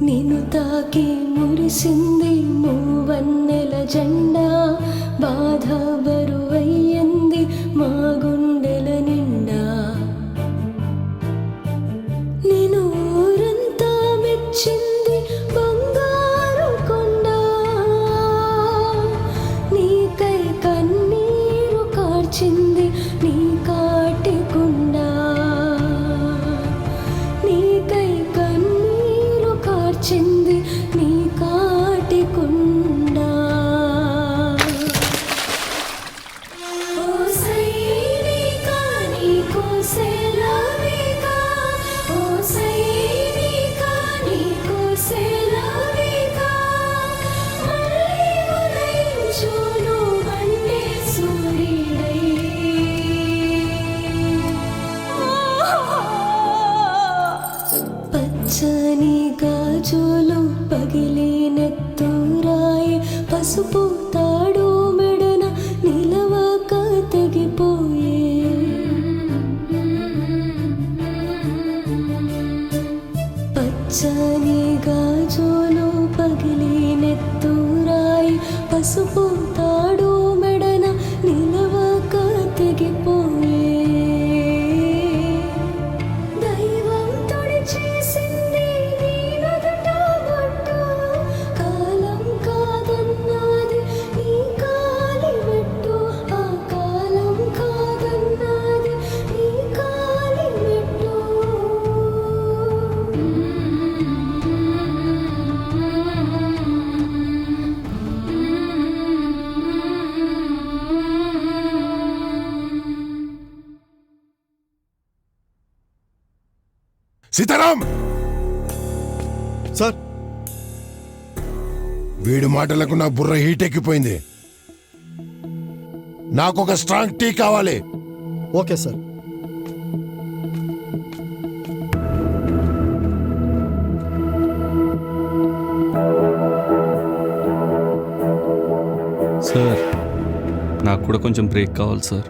నిన్ను తాకి మురిసింది మూవన్నెల జెండా, బాధ బరువయ్యింది మా గుండెల నిండా. నేను ఊరంతా మెచ్చింది బంగారు కొండ, నీకై కన్నీరు కార్చింది నీ కాటికుండా, నీకై కన్నీరు కార్చింది నీ కాటికుండా. పసుపు తాడు మెడన నిలవక తెగిపోయే పచ్చని గాజులు పగిలి నెత్తురాయి పసుపు తాడు మెడన నిలవక తెగిపోయే దైవం తొడి చేసింది నీ నుదుట బొట్టు కాలం కాదన్నది నీ కాలి మెట్టు ఆ కాలం కాదన్నది నీ కాలి మెట్టు సీతారాం సార్, వీడి మాటలకు నా బుర్ర హీట్ ఎక్కిపోయింది. నాకు ఒక స్ట్రాంగ్ టీ కావాలి. Okay sir. సార్ నాకు కూడా కొంచెం బ్రేక్ కావాలి సార్.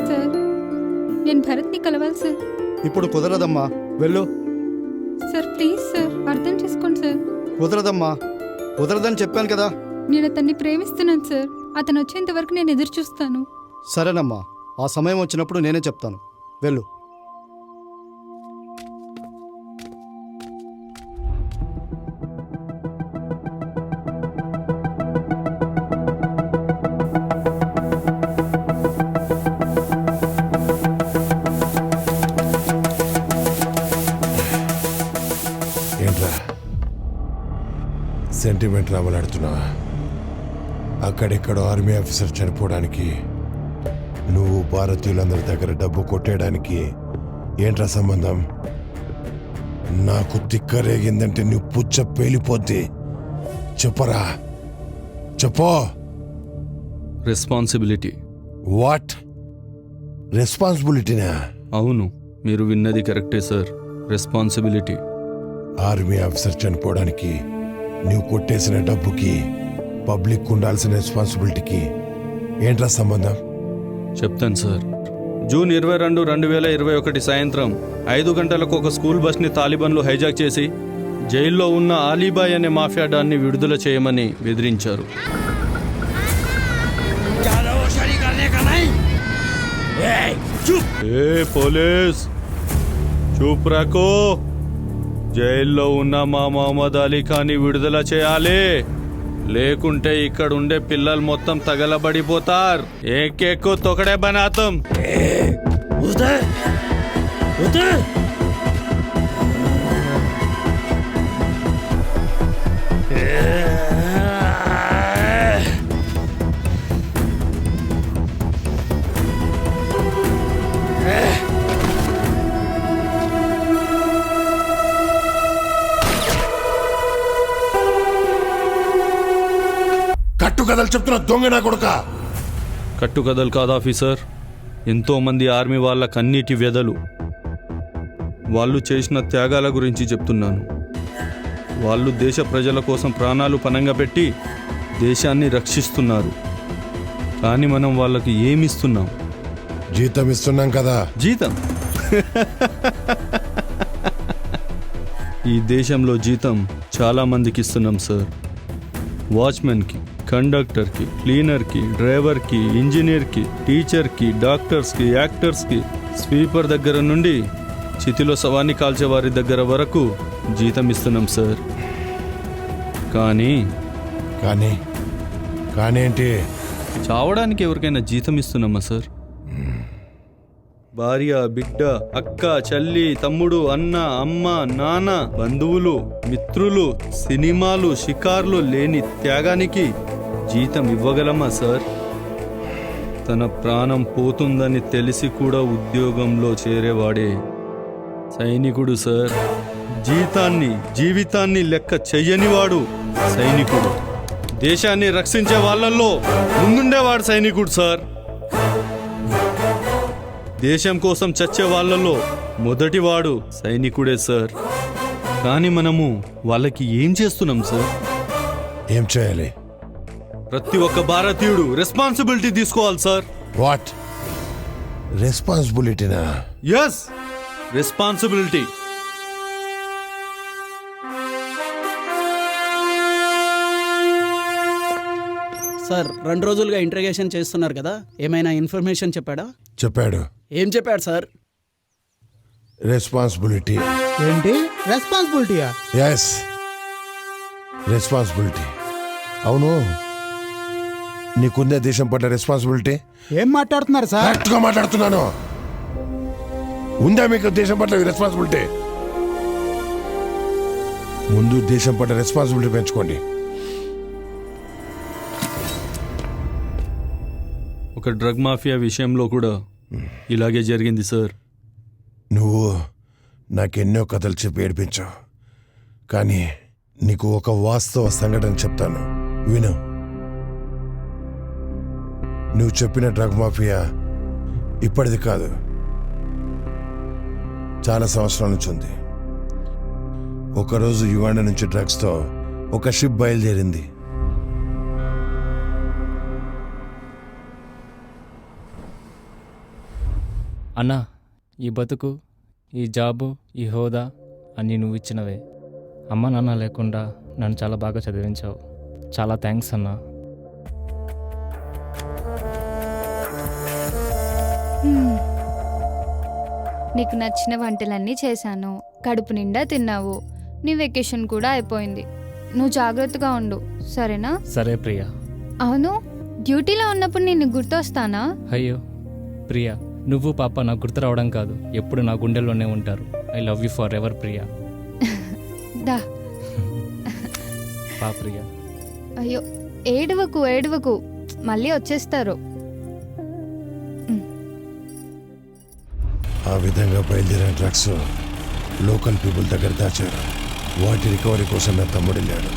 సార్ నేను భరత్ని కలవాలి సార్. ఇప్పుడు కుదరదమ్మా, వెళ్ళు. సార్ ప్లీజ్ సార్ అర్థం చేసుకోండి సార్. కుదరదమ్మా, కుదరదని చెప్పాను కదా. నేను అతన్ని ప్రేమిస్తున్నాను సార్. అతను వచ్చేంత వరకు నేను ఎదురు చూస్తాను. సరేనమ్మా, ఆ సమయం వచ్చినప్పుడు నేనే చెప్తాను. వెళ్ళు. ఏంట్రా సెంటిమెంట్ రామలాడుతున్నావా? అక్కడెక్కడో ఆర్మీ ఆఫీసర్ చనిపోవడానికి నువ్వు భారతీయులందరి దగ్గర డబ్బు కొట్టేయడానికి ఏంట్రా సంబంధం? నాకు తిక్కరేగిందంటే నీ పుచ్చ పేలిపోద్ది. చెప్పరా, చెప్పో. రెస్పాన్సిబిలిటీ. వాట్ రెస్పాన్సిబిలిటీనా? అవును, మీరు విన్నది కరెక్టే సార్. రెస్పాన్సిబిలిటీ. ఆర్మీ ఆఫీసర్ చనిపోవడానికి నువ్వు కొట్టేసిన డబ్బుకి పబ్లిక్ ఉండాల్సిన రెస్పాన్సిబిలిటీకి ఏంట్రా సంబంధం? చెప్తాను సార్. జూన్ 22, 2021 సాయంత్రం 5 గంటలకు ఒక స్కూల్ బస్ని తాలిబాన్లు హైజాక్ చేసి జైల్లో ఉన్న అలీబాయ్ అనే మాఫియా డాన్ని విడుదల చేయమని బెదిరించారు. ఏ పోలీస్ చూప్ రాకో. జైల్లో ఉన్న మా మహమ్మద్ అలీ ఖాన్ని విడుదల చేయాలి, లేకుంటే ఇక్కడ ఉండే పిల్లలు మొత్తం తగలబడిపోతారు. ఏకేకో తొకడే బనాతం. కట్టుకథలు చెప్తున్నా దొంగ నా కొడుక. కట్టుకథలు కాదు ఆఫీసర్, ఎంతో మంది ఆర్మీ వాళ్ళ కన్నీటి వ్యధలు, వాళ్ళు చేసిన త్యాగాల గురించి చెప్తున్నాను. వాళ్ళు దేశ ప్రజల కోసం ప్రాణాలు పణంగా పెట్టి దేశాన్ని రక్షిస్తున్నారు. కానీ మనం వాళ్ళకి ఏమిస్తున్నాం? జీతం ఇస్తున్నాం కదా. జీతం? ఈ దేశంలో జీతం చాలా మందికి ఇస్తున్నాం సార్. వాచ్మెన్కి, కండక్టర్కి, క్లీనర్కి, డ్రైవర్కి, ఇంజనీర్కి, టీచర్కి, డాక్టర్స్కి, యాక్టర్స్కి, స్వీపర్ దగ్గర నుండి చితిలో శవాన్ని కాల్చే వారి దగ్గర వరకు జీతం ఇస్తున్నాం సార్. కానీ కానీ కానీ ఏంటి? చావడానికి ఎవరికైనా జీతం ఇస్తున్నామా సార్? భార్య, బిడ్డ, అక్క, చెల్లి, తమ్ముడు, అన్న, అమ్మ, నాన్న, బంధువులు, మిత్రులు, సినిమాలు, షికార్లు లేని త్యాగానికి జీతం ఇవ్వగలమా సార్? తన ప్రాణం పోతుందని తెలిసి కూడా ఉద్యోగంలో చేరేవాడే సైనికుడు సార్. జీవితాన్ని లెక్క చెయ్యనివాడు సైనికుడు. దేశాన్ని రక్షించే వాళ్ళల్లో ముందుండేవాడు సైనికుడు సార్. దేశం కోసం చచ్చే వాళ్ళలో మొదటివాడు సైనికుడే సార్. కానీ మనము వాళ్ళకి ఏం చేస్తున్నాం సార్? ఏం చేయాలి? ప్రతి ఒక్క భారతీయుడు రెస్పాన్సిబిలిటీ తీసుకోవాలి సార్. వాట్ రెస్పాన్సిబిలిటీనా? Yes, responsibility. సార్ 2 రోజులుగా ఇంట్రాగేషన్ చేస్తున్నారు కదా, ఏమైనా ఇన్ఫర్మేషన్ చెప్పాడా? చెప్పాడు. ఏం చెప్పాడు సార్? రెస్పాన్సిబిలిటీ. ఏంటి రెస్పాన్సిబిలిటీయా? Yes, responsibility. అవును, నీకుందే దేశం పట్ల రెస్పాన్సిబిలిటీ? ఏం మాట్లాడుతున్నారు సార్? కరెక్ట్గా మాట్లాడుతున్నాను. ఉందా మీకు దేశం పట్ల రెస్పాన్సిబిలిటీ? ముందు దేశం పట్ల రెస్పాన్సిబిలిటీ పెంచుకోండి. ఒక డ్రగ్ మాఫియా విషయంలో కూడా ఇలాగే జరిగింది సార్. నువ్వు నాకెన్నో కథలు చెప్పి ఏడిపించావు, కానీ నీకు ఒక వాస్తవ సంఘటన చెప్తాను, విను. నువ్వు చెప్పిన డ్రగ్ మాఫియా ఇప్పటిది కాదు, చాలా సంవత్సరాల నుంచి ఉంది. ఒకరోజు యుగాండా నుంచి డ్రగ్స్తో ఒక షిప్ బయలుదేరింది. అన్నా, ఈ బతుకు, ఈ జాబు, ఈ హోదా అన్నీ నువ్వు ఇచ్చినవే. అమ్మ నాన్న లేకుండా నన్ను చాలా బాగా చదివించావు. చాలా థ్యాంక్స్ అన్నా. నీకు నచ్చిన వంటలన్నీ చేశాను, కడుపు నిండా తిన్నావు, నీ వెకేషన్ కూడా అయిపోయింది. నువ్వు జాగ్రత్తగా ఉండు, సరేనా? సరే ప్రియా. అవును, డ్యూటీలో ఉన్నప్పుడు నిన్ను గుర్తొస్తానా? అయ్యో ప్రియా, నువ్వు పాప నాకు గుర్తు రావడం కాదు, ఎప్పుడు నా గుండెల్లోనే ఉంటారు. I love you forever Priya. దా. పా ప్రియా. అయ్యో ఏడవకు, మళ్ళీ వచ్చేస్తారు. ఆ విధంగా బయలుదేరిన డ్రగ్స్ లోకల్ పీపుల్ దగ్గర దాచారు. వాటి రికవరీ కోసం నా తమ్ముడు వెళ్ళాడు.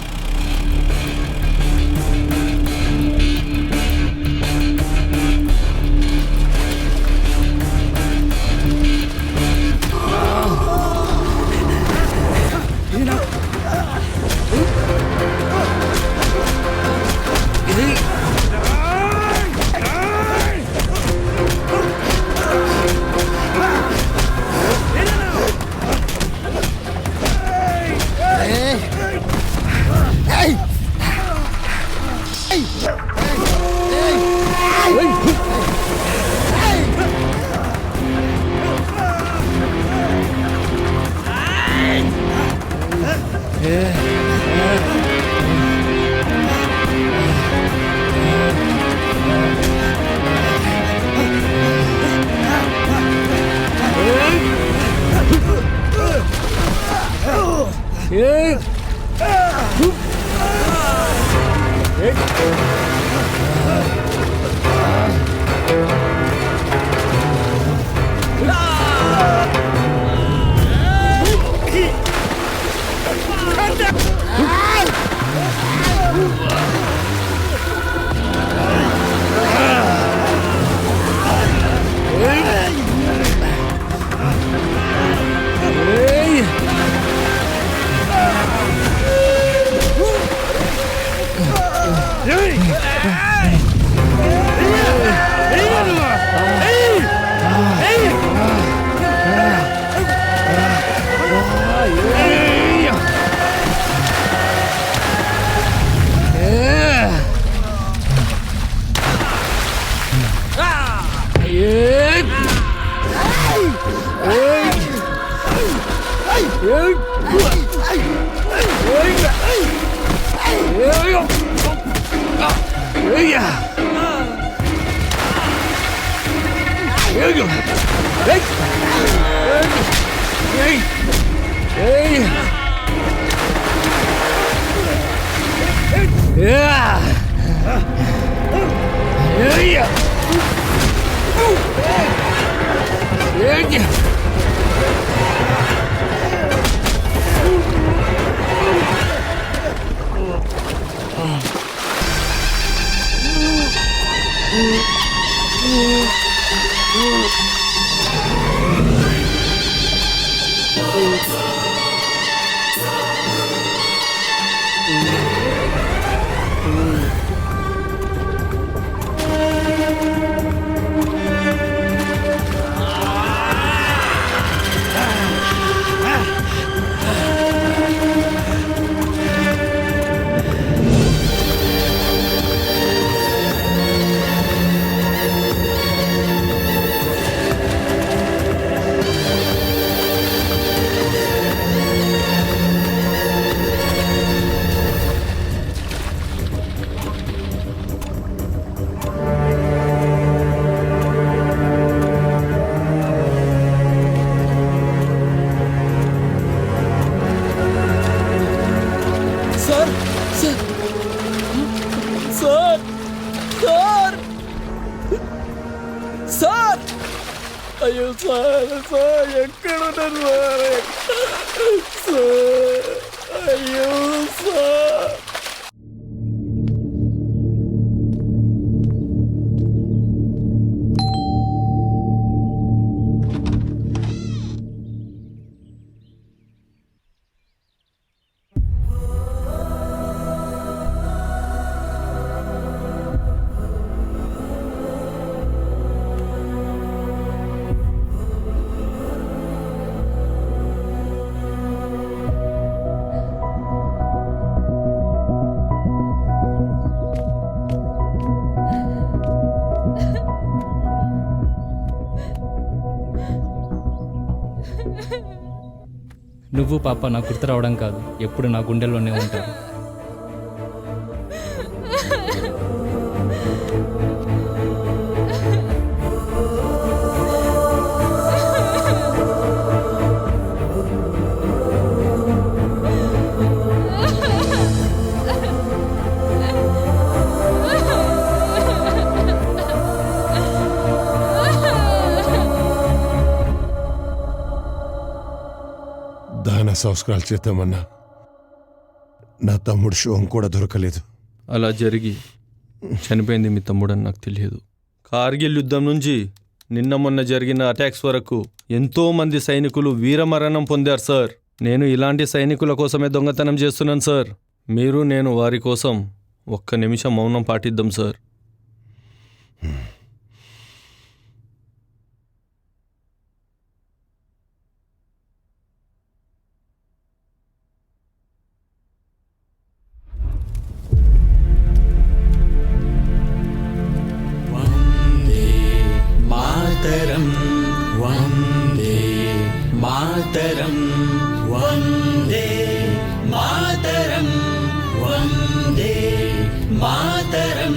Sir sir sir sir sir అయ్యో సార్ సార్ ఎక్కడున్నారు సార్ సార్ అయ్యో సార్ నువ్వు పాప నాకు గుర్తు రావడం కాదు, ఎప్పుడు నా గుండెల్లోనే ఉంటారు. దహన సంస్కారాలు చేద్దామన్నా నా తమ్ముడు శవం కూడా దొరకలేదు. అలా జరిగి చనిపోయింది మీ తమ్ముడని నాకు తెలియదు. కార్గిల్ యుద్ధం నుంచి నిన్న మొన్న జరిగిన అటాక్స్ వరకు ఎంతోమంది సైనికులు వీరమరణం పొందారు సార్. నేను ఇలాంటి సైనికుల కోసమే దొంగతనం చేస్తున్నాను సార్. మీరు నేను వారి కోసం ఒక్క నిమిషం మౌనం పాటిద్దాం సార్. మాతరం వందే మాతరం వందే మాతరం వందే మాతరం.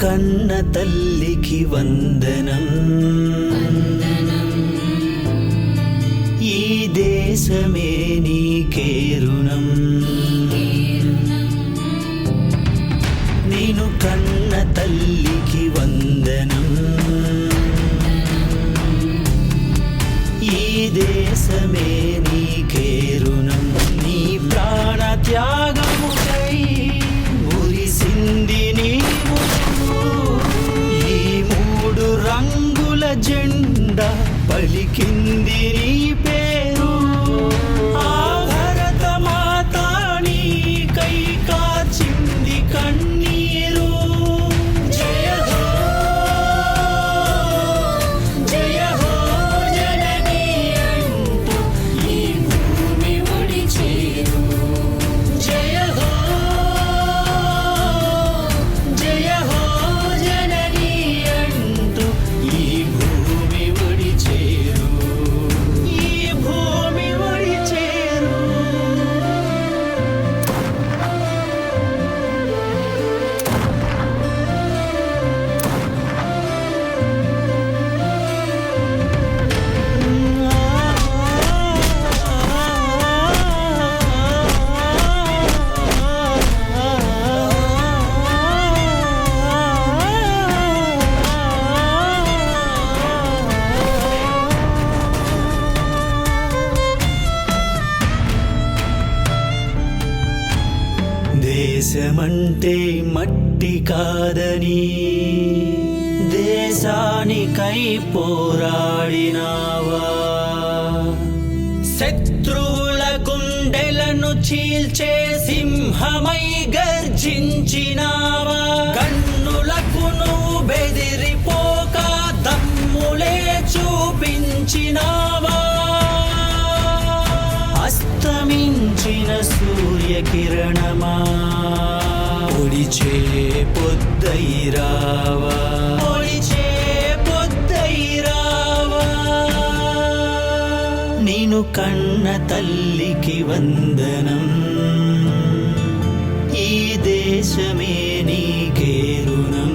కన్న తల్లికి వందనం, ఈ దేశమే నీకే రుణం. నేను కన్న తల్లికి వందనం, ఈ దేశమే నీకే రుణం. నీ ప్రాణ త్యాగముకై మురిసింది నీవు, రంగుల జెండా పలికింది నీ పేరు. ఆ భరత మాత నీకై కాచింది కన్నీరు. జయ హో జయ హో జననీ అంటూ ఈ భూమి ఒడి చేరు. జయ హో జయ హో జననీ అంటూ ఈ భూమి ఒడి చేరు. ఈ కాదని దేశానికై పోరాడినావా శత్రువుల గుండెలను చీల్చే సింహమై గర్జించినావా కన్నులకు నువ్వు బెదిరిపోక దమ్ములే చూపించినావా అస్తమించిన సూర్యకిరణమా ఒడిచే పొద్దైరావా ఒడిచే పొద్దైరావా నేను కన్న తల్లికి వందనం ఈ దేశమే నీకే రుణం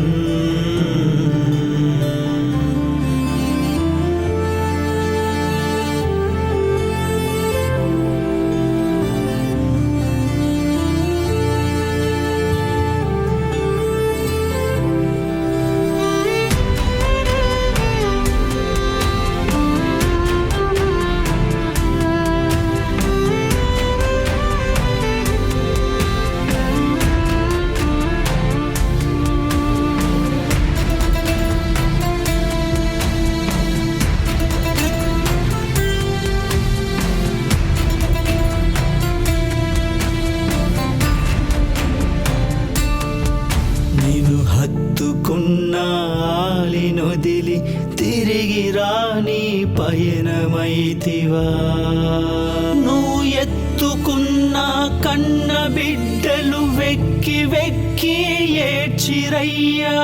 ఆలినొదిలి తిరిగి రాని పయనమైతివా నువ్వు ఎత్తుకున్న కన్న బిడ్డలు వెక్కి వెక్కి ఏడ్చిరయ్యా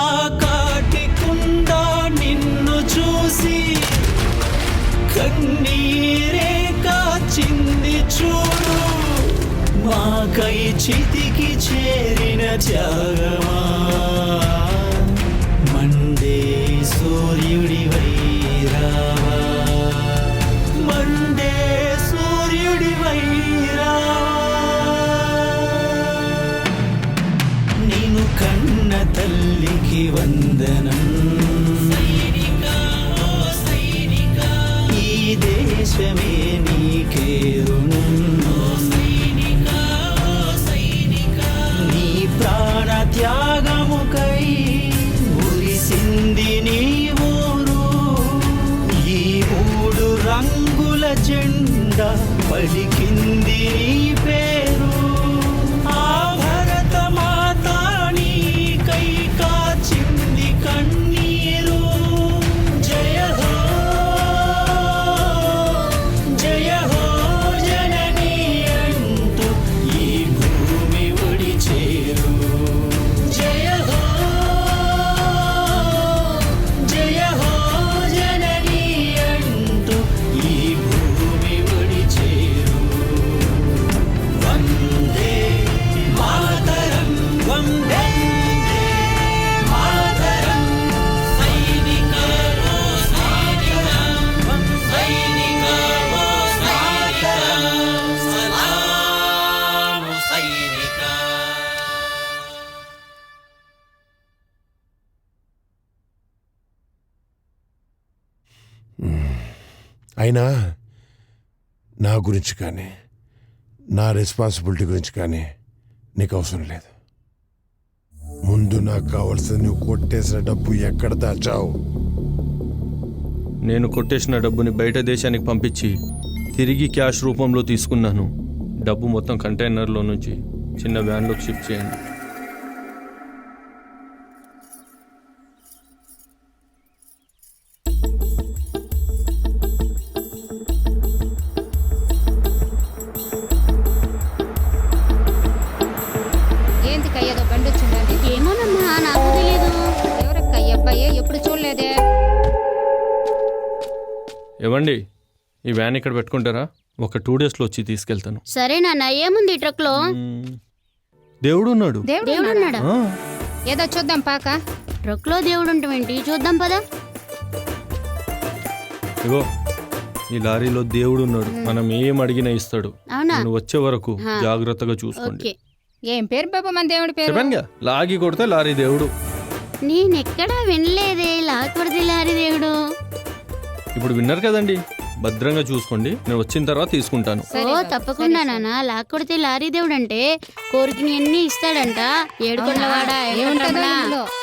ఆ కాటికుండా నిన్ను చూసి కన్నీరే కాచింది చూడు మాకై చితికి చేరిన త్యాగమా మండే సూర్యుడి వైరావా మండే సూర్యుడి వైరావా నేను కన్న తల్లికి వందనం ఈ దేశమే నీకే రుణం ప్రాణ త్యాగముకై ఉరిసింది నీ ఊరు ఈ మూడు రంగుల జెండా పలికింది నీ పేరు ఆ భరత మాత నీకై కాచింది కన్నీరు జయ హో జయ హో జననీ అంటూ ఈ భూమి ఒడి చేరు జయ హో జననీ అంటూ ఈ భూమి ఒడి చేరు వందే మాతరం వందే మాతరం సైనిక సైనిక సలాము సైనిక అయినా నా గురించి కానీ నా రెస్పాన్సిబిలిటీ గురించి కానీ నీకు అవసరం లేదు. ముందు నాకు కావాల్సింది నువ్వు కొట్టేసిన డబ్బు ఎక్కడ దాచావు? నేను కొట్టేసిన డబ్బుని బయట దేశానికి పంపించి తిరిగి క్యాష్ రూపంలో తీసుకున్నాను. డబ్బు మొత్తం కంటైనర్లో నుంచి చిన్న వ్యాన్లోకి షిఫ్ట్ చేయండి. ఏంది కయ్యదో బండి వచ్చిందండి? ఏమోనమ్మా నాకు తెలీదు. ఎవరక్క ఈ అబ్బాయి? ఎప్పుడు చూడలేదే. ఏవండి ఈ వ్యాన్ ఇక్కడ పెట్టుకుంటారా? ఒక 2 daysలో వచ్చి తీసుకెళ్తాను. సరే నాన్న, ఏముంది ట్రక్ లో? దేవుడు ఉన్నాడు. దేవుడు ఉన్నాడా? ఏదో చూద్దాం పాక. ట్రక్ లో దేవుడు ఉంటామేంటి? చూద్దాం పదా. ఇగో ఈ లారీలో దేవుడు ఉన్నాడు. మనం ఏం అడిగినా ఇస్తాడు. అవునా? నేను వచ్చే వరకు జాగ్రత్తగా చూసుకోండి. ఏం పేరు బాబా మన దేవుడి పేరు? చెప్పానుగా, లాగి కొడితే లారీ దేవుడు. నేనెక్కడా వినలేదే లాకూడదు లారీ దేవుడు. ఇప్పుడు విన్నారు కదండి, భద్రంగా చూసుకోండి, నేను వచ్చిన తర్వాత తీసుకుంటాను. ఓ తప్పకుండా నాన్న. లాక్కొడితే లారీ దేవుడు అంటే కోరికని ఎన్ని ఇస్తాడంట. ఏడుకొండవాడ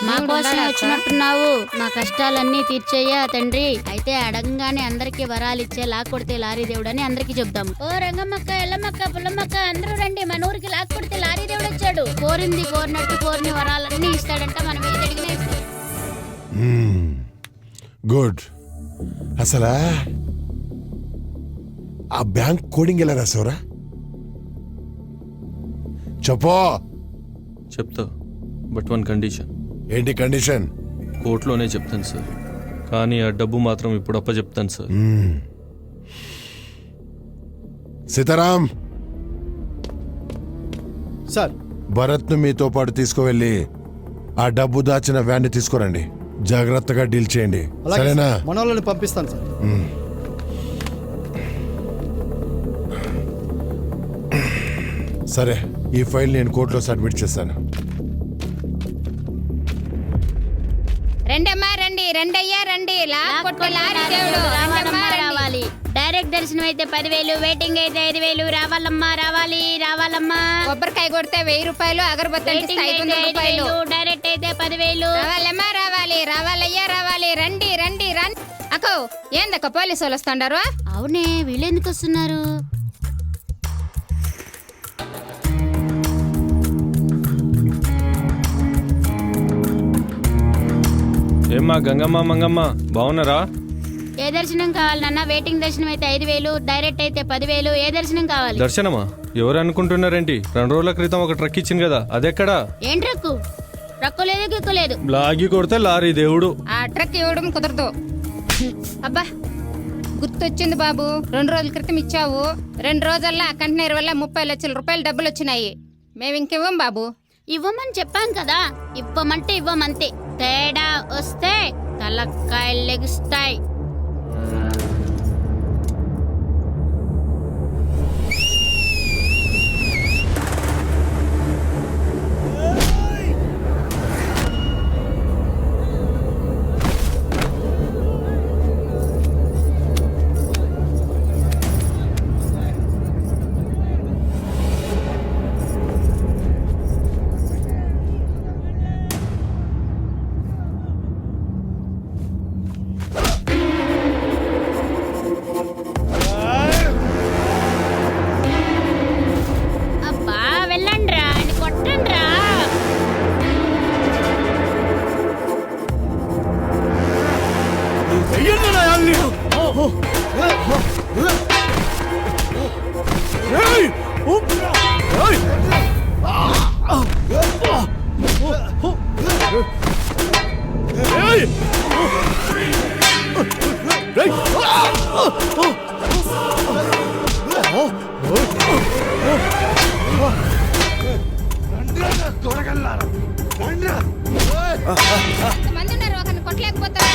మా కోసమే వచ్చినట్టున్నావు. మా కష్టాలన్నీ తీర్చేయ్యా తండ్రి. అయితే అడగంగానే అందరికి వరాలు ఇచ్చే లాక్కొడితే లారీ దేవుడు అని అందరికి చెప్దాము. ఓ రంగమ్మక్క, ఎల్లమ్మక్క, పుల్లమ్మక్క అందరూ రండి. మన ఊరికి లాక్కొడితే లారీ దేవుడు వచ్చాడు. కోరింది కోరినట్టు కోరిన వరాలన్నీ ఇస్తాడంట. మనం ఏది అడిగినా ఇస్తాడు. గుడ్. అసలా ఆ బ్యాంక్ కోడింగ్ ఎలా రాసావురా? చెప్పో. చెప్తా, బట్ వన్ కండిషన్. ఏంటి కండిషన్? కోర్టులోనే చెప్తాను సార్, కానీ ఆ డబ్బు మాత్రం ఇప్పుడు అప్పచెప్తాను సార్. సీతారాం సార్, భరత్ను మీతో పాటు తీసుకువెళ్ళి ఆ డబ్బు దాచిన వ్యాన్ని తీసుకురండి. జాగ్రత్తగా డీల్ చేయండి, సరేనా? మనోళ్ళని పంపిస్తాను సార్. సరే, ఈ ఫైల్ నేను కోర్టులో సబ్మిట్ చేస్తాను. రెండమ్మా రండి, రెండయ్యా రండి. రావాలి. డైరెక్ట్ దర్శనం అయితే 10,000, వెయిటింగ్ అయితే 5,000. రావాలమ్మా, రావాలి, రావాలమ్మా. కొబ్బరికాయ కొడితే 1000 రూపాయలు, అగరబత్తి అంటే 500 రూపాయలు. డైరెక్ట్ అయితే 10,000. రావాలమ్మా, రావాలి, రావాలయ్యా, రావాలి. రండి రండి రండి. అక్కో ఏందక్క పోలీసు వాళ్ళు వస్తుండారు? అవునే, వీళ్ళు ఎందుకు వస్తున్నారు? ఏమ్మా గంగమ్మ మంగమ్మ బాగున్నారా? ఏ దర్శనం కావాలి నాన్న? వెయిటింగ్ దర్శనం అయితే 5,000, డైరెక్ట్ అయితే 10,000. ఏ దర్శనం కావాలి? దర్శనమా? ఎవరు అనుకుంటున్నారేంటి? 2 రోజుల క్రితం ఒక ట్రక్ ఇచ్చింది కదా, అదెక్కడా? ఏం ట్రక్కు? ట్రక్కు లేదు, గిక్కు లేదు. లాగి కొడితే లారీ దేవుడు. ఆ ట్రక్ ఇవ్వడం కుదరదు. అబ్బా గుర్తొచ్చింది బాబు, 2 రోజుల క్రితం ఇచ్చావు. 2 రోజుల్లో ఆ కంటైనర్ వల్ల 30 లక్షల రూపాయలు డబ్బులు వచ్చినాయి. మేము ఇంకివ్వం బాబు. ఇవ్వమని చెప్పాను కదా, ఇవ్వమంటే ఇవ్వమంతే. తేడా వస్తే తలకాయలు లెగుస్తాయి. మంది ఉన్నారు, ఒకరిని కొట్టలేకపోతారా?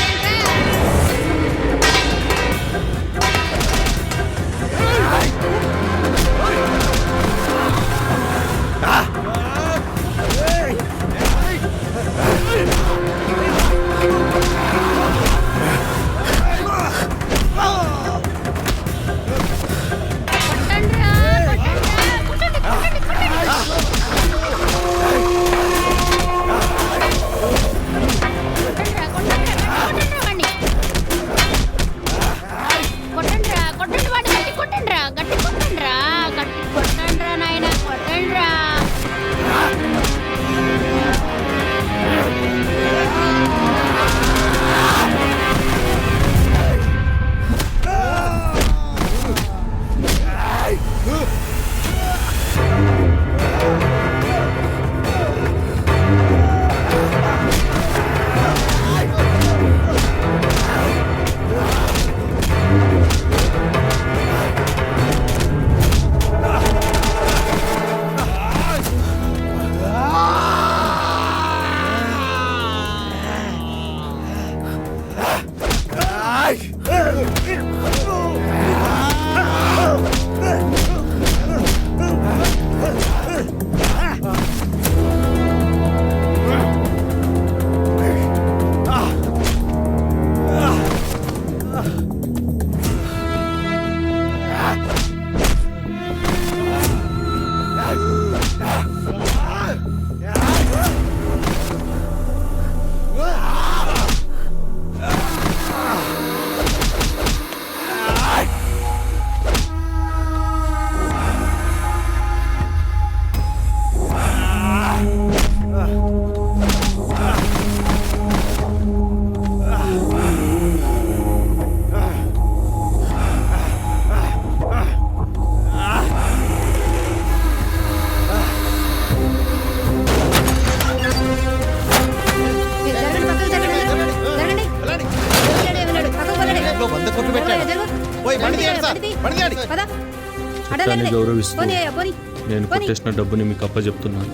చట్టాన్ని గౌరవిస్తూ పోనీ అయ్యా, పోనీ. నేను కొట్టేసిన డబ్బుని మీకు అప్పచెప్తున్నాను.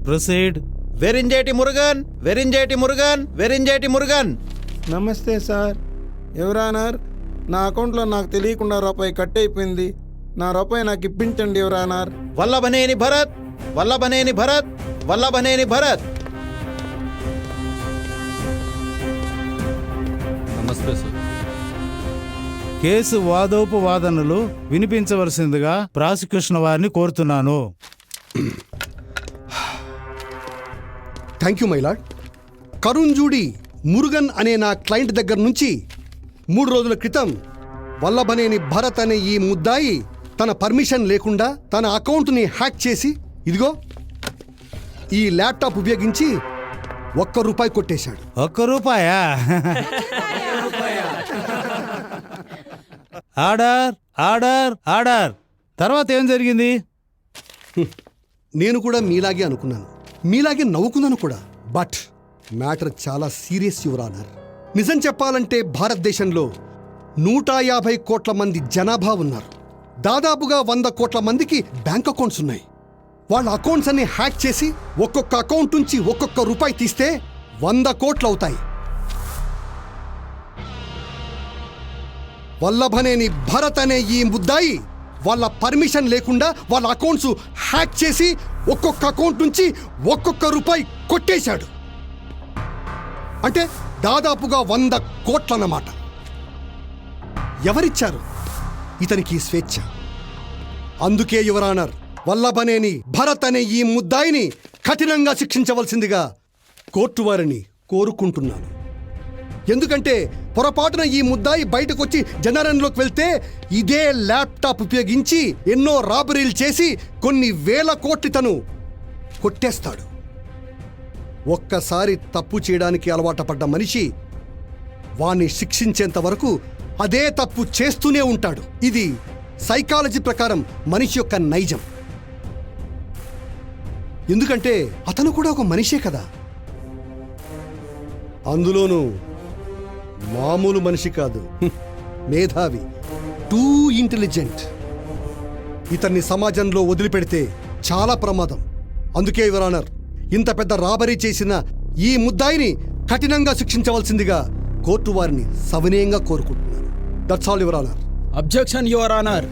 ప్రొసీడ్. వెరింజేటి మురుగన్, వెరింజేటి మురుగన్, వెరింజేటి మురుగన్. నమస్తే సార్. ఎవరానర్, నా అకౌంట్లో నాకు తెలియకుండా రూపాయి కట్ అయిపోయింది. నా రూపాయి నాకు ఇప్పించండి ఎవరానర్. వల్లభనేని భరత్, వల్లభనేని భరత్, వల్లభనేని భరత్. నమస్తే సార్. కేసు వాదోపవాదనలు వినిపించవలసిందిగా ప్రాసిక్యూషన్ వారిని కోరుతున్నాను. Thank you my lord. కరుణ్జూడి మురుగన్ అనే నా క్లయింట్ దగ్గర నుంచి 3 రోజుల క్రితం వల్లభనేని భరత్ అనే ఈ ముద్దాయి తన పర్మిషన్ లేకుండా తన అకౌంట్ని హ్యాక్ చేసి ఇదిగో ఈ ల్యాప్టాప్ ఉపయోగించి ₹1 కొట్టేశాడు. ₹1? Order, order, order. తర్వాత ఏం జరిగింది? నేను కూడా మీలాగే అనుకున్నాను, మీలాగే నవ్వుకున్నాను కూడా. బట్ మ్యాటర్ చాలా సీరియస్ యువర్ ఆనర్. నిజం చెప్పాలంటే భారతదేశంలో 150 కోట్ల మంది జనాభా ఉన్నారు. దాదాపుగా 100 కోట్ల మందికి బ్యాంక్ అకౌంట్స్ ఉన్నాయి. వాళ్ళ అకౌంట్స్ అన్ని హ్యాక్ చేసి ఒక్కొక్క అకౌంట్ నుంచి ₹1 తీస్తే 100 కోట్లు అవుతాయి. వల్లభనేని భరత్ అనే ఈ ముద్దాయి వాళ్ళ పర్మిషన్ లేకుండా వాళ్ళ అకౌంట్స్ హ్యాక్ చేసి ఒక్కొక్క అకౌంట్ నుంచి ₹1 కొట్టేశాడు. అంటే దాదాపుగా 100 కోట్లన్నమాట. ఎవరిచ్చారు ఇతనికి స్వేచ్ఛ? అందుకే యువర్ ఆనర్, వల్లభనేని భరత్ అనే ఈ ముద్దాయిని కఠినంగా శిక్షించవలసిందిగా కోర్టు వారిని కోరుకుంటున్నాను. ఎందుకంటే పొరపాటున ఈ ముద్దాయి బయటకు వచ్చి జనరంలోకి వెళ్తే ఇదే ల్యాప్టాప్ ఉపయోగించి ఎన్నో రాబరీలు చేసి కొన్ని వేల కోట్లు తను కొట్టేస్తాడు. ఒక్కసారి తప్పు చేయడానికి అలవాటు పడ్డ మనిషి వాణ్ణి శిక్షించేంత వరకు అదే తప్పు చేస్తూనే ఉంటాడు. ఇది సైకాలజీ ప్రకారం మనిషి యొక్క నైజం. ఎందుకంటే అతను కూడా ఒక మనిషే కదా. అందులోనూ మామూలు మనిషి కాదు, మేధావి, టూ ఇంటెలిజెంట్. ఇతన్ని సమాజంలో వదిలిపెడితే చాలా ప్రమాదం. అందుకే యువర్ ఆనర్, ఇంత పెద్ద రాబరీ చేసిన ఈ ముద్దాయిని కఠినంగా శిక్షించవలసిందిగా కోర్టు వారిని సవినయంగా కోరుకుంటున్నాను. That's all your honour. Objection your honour.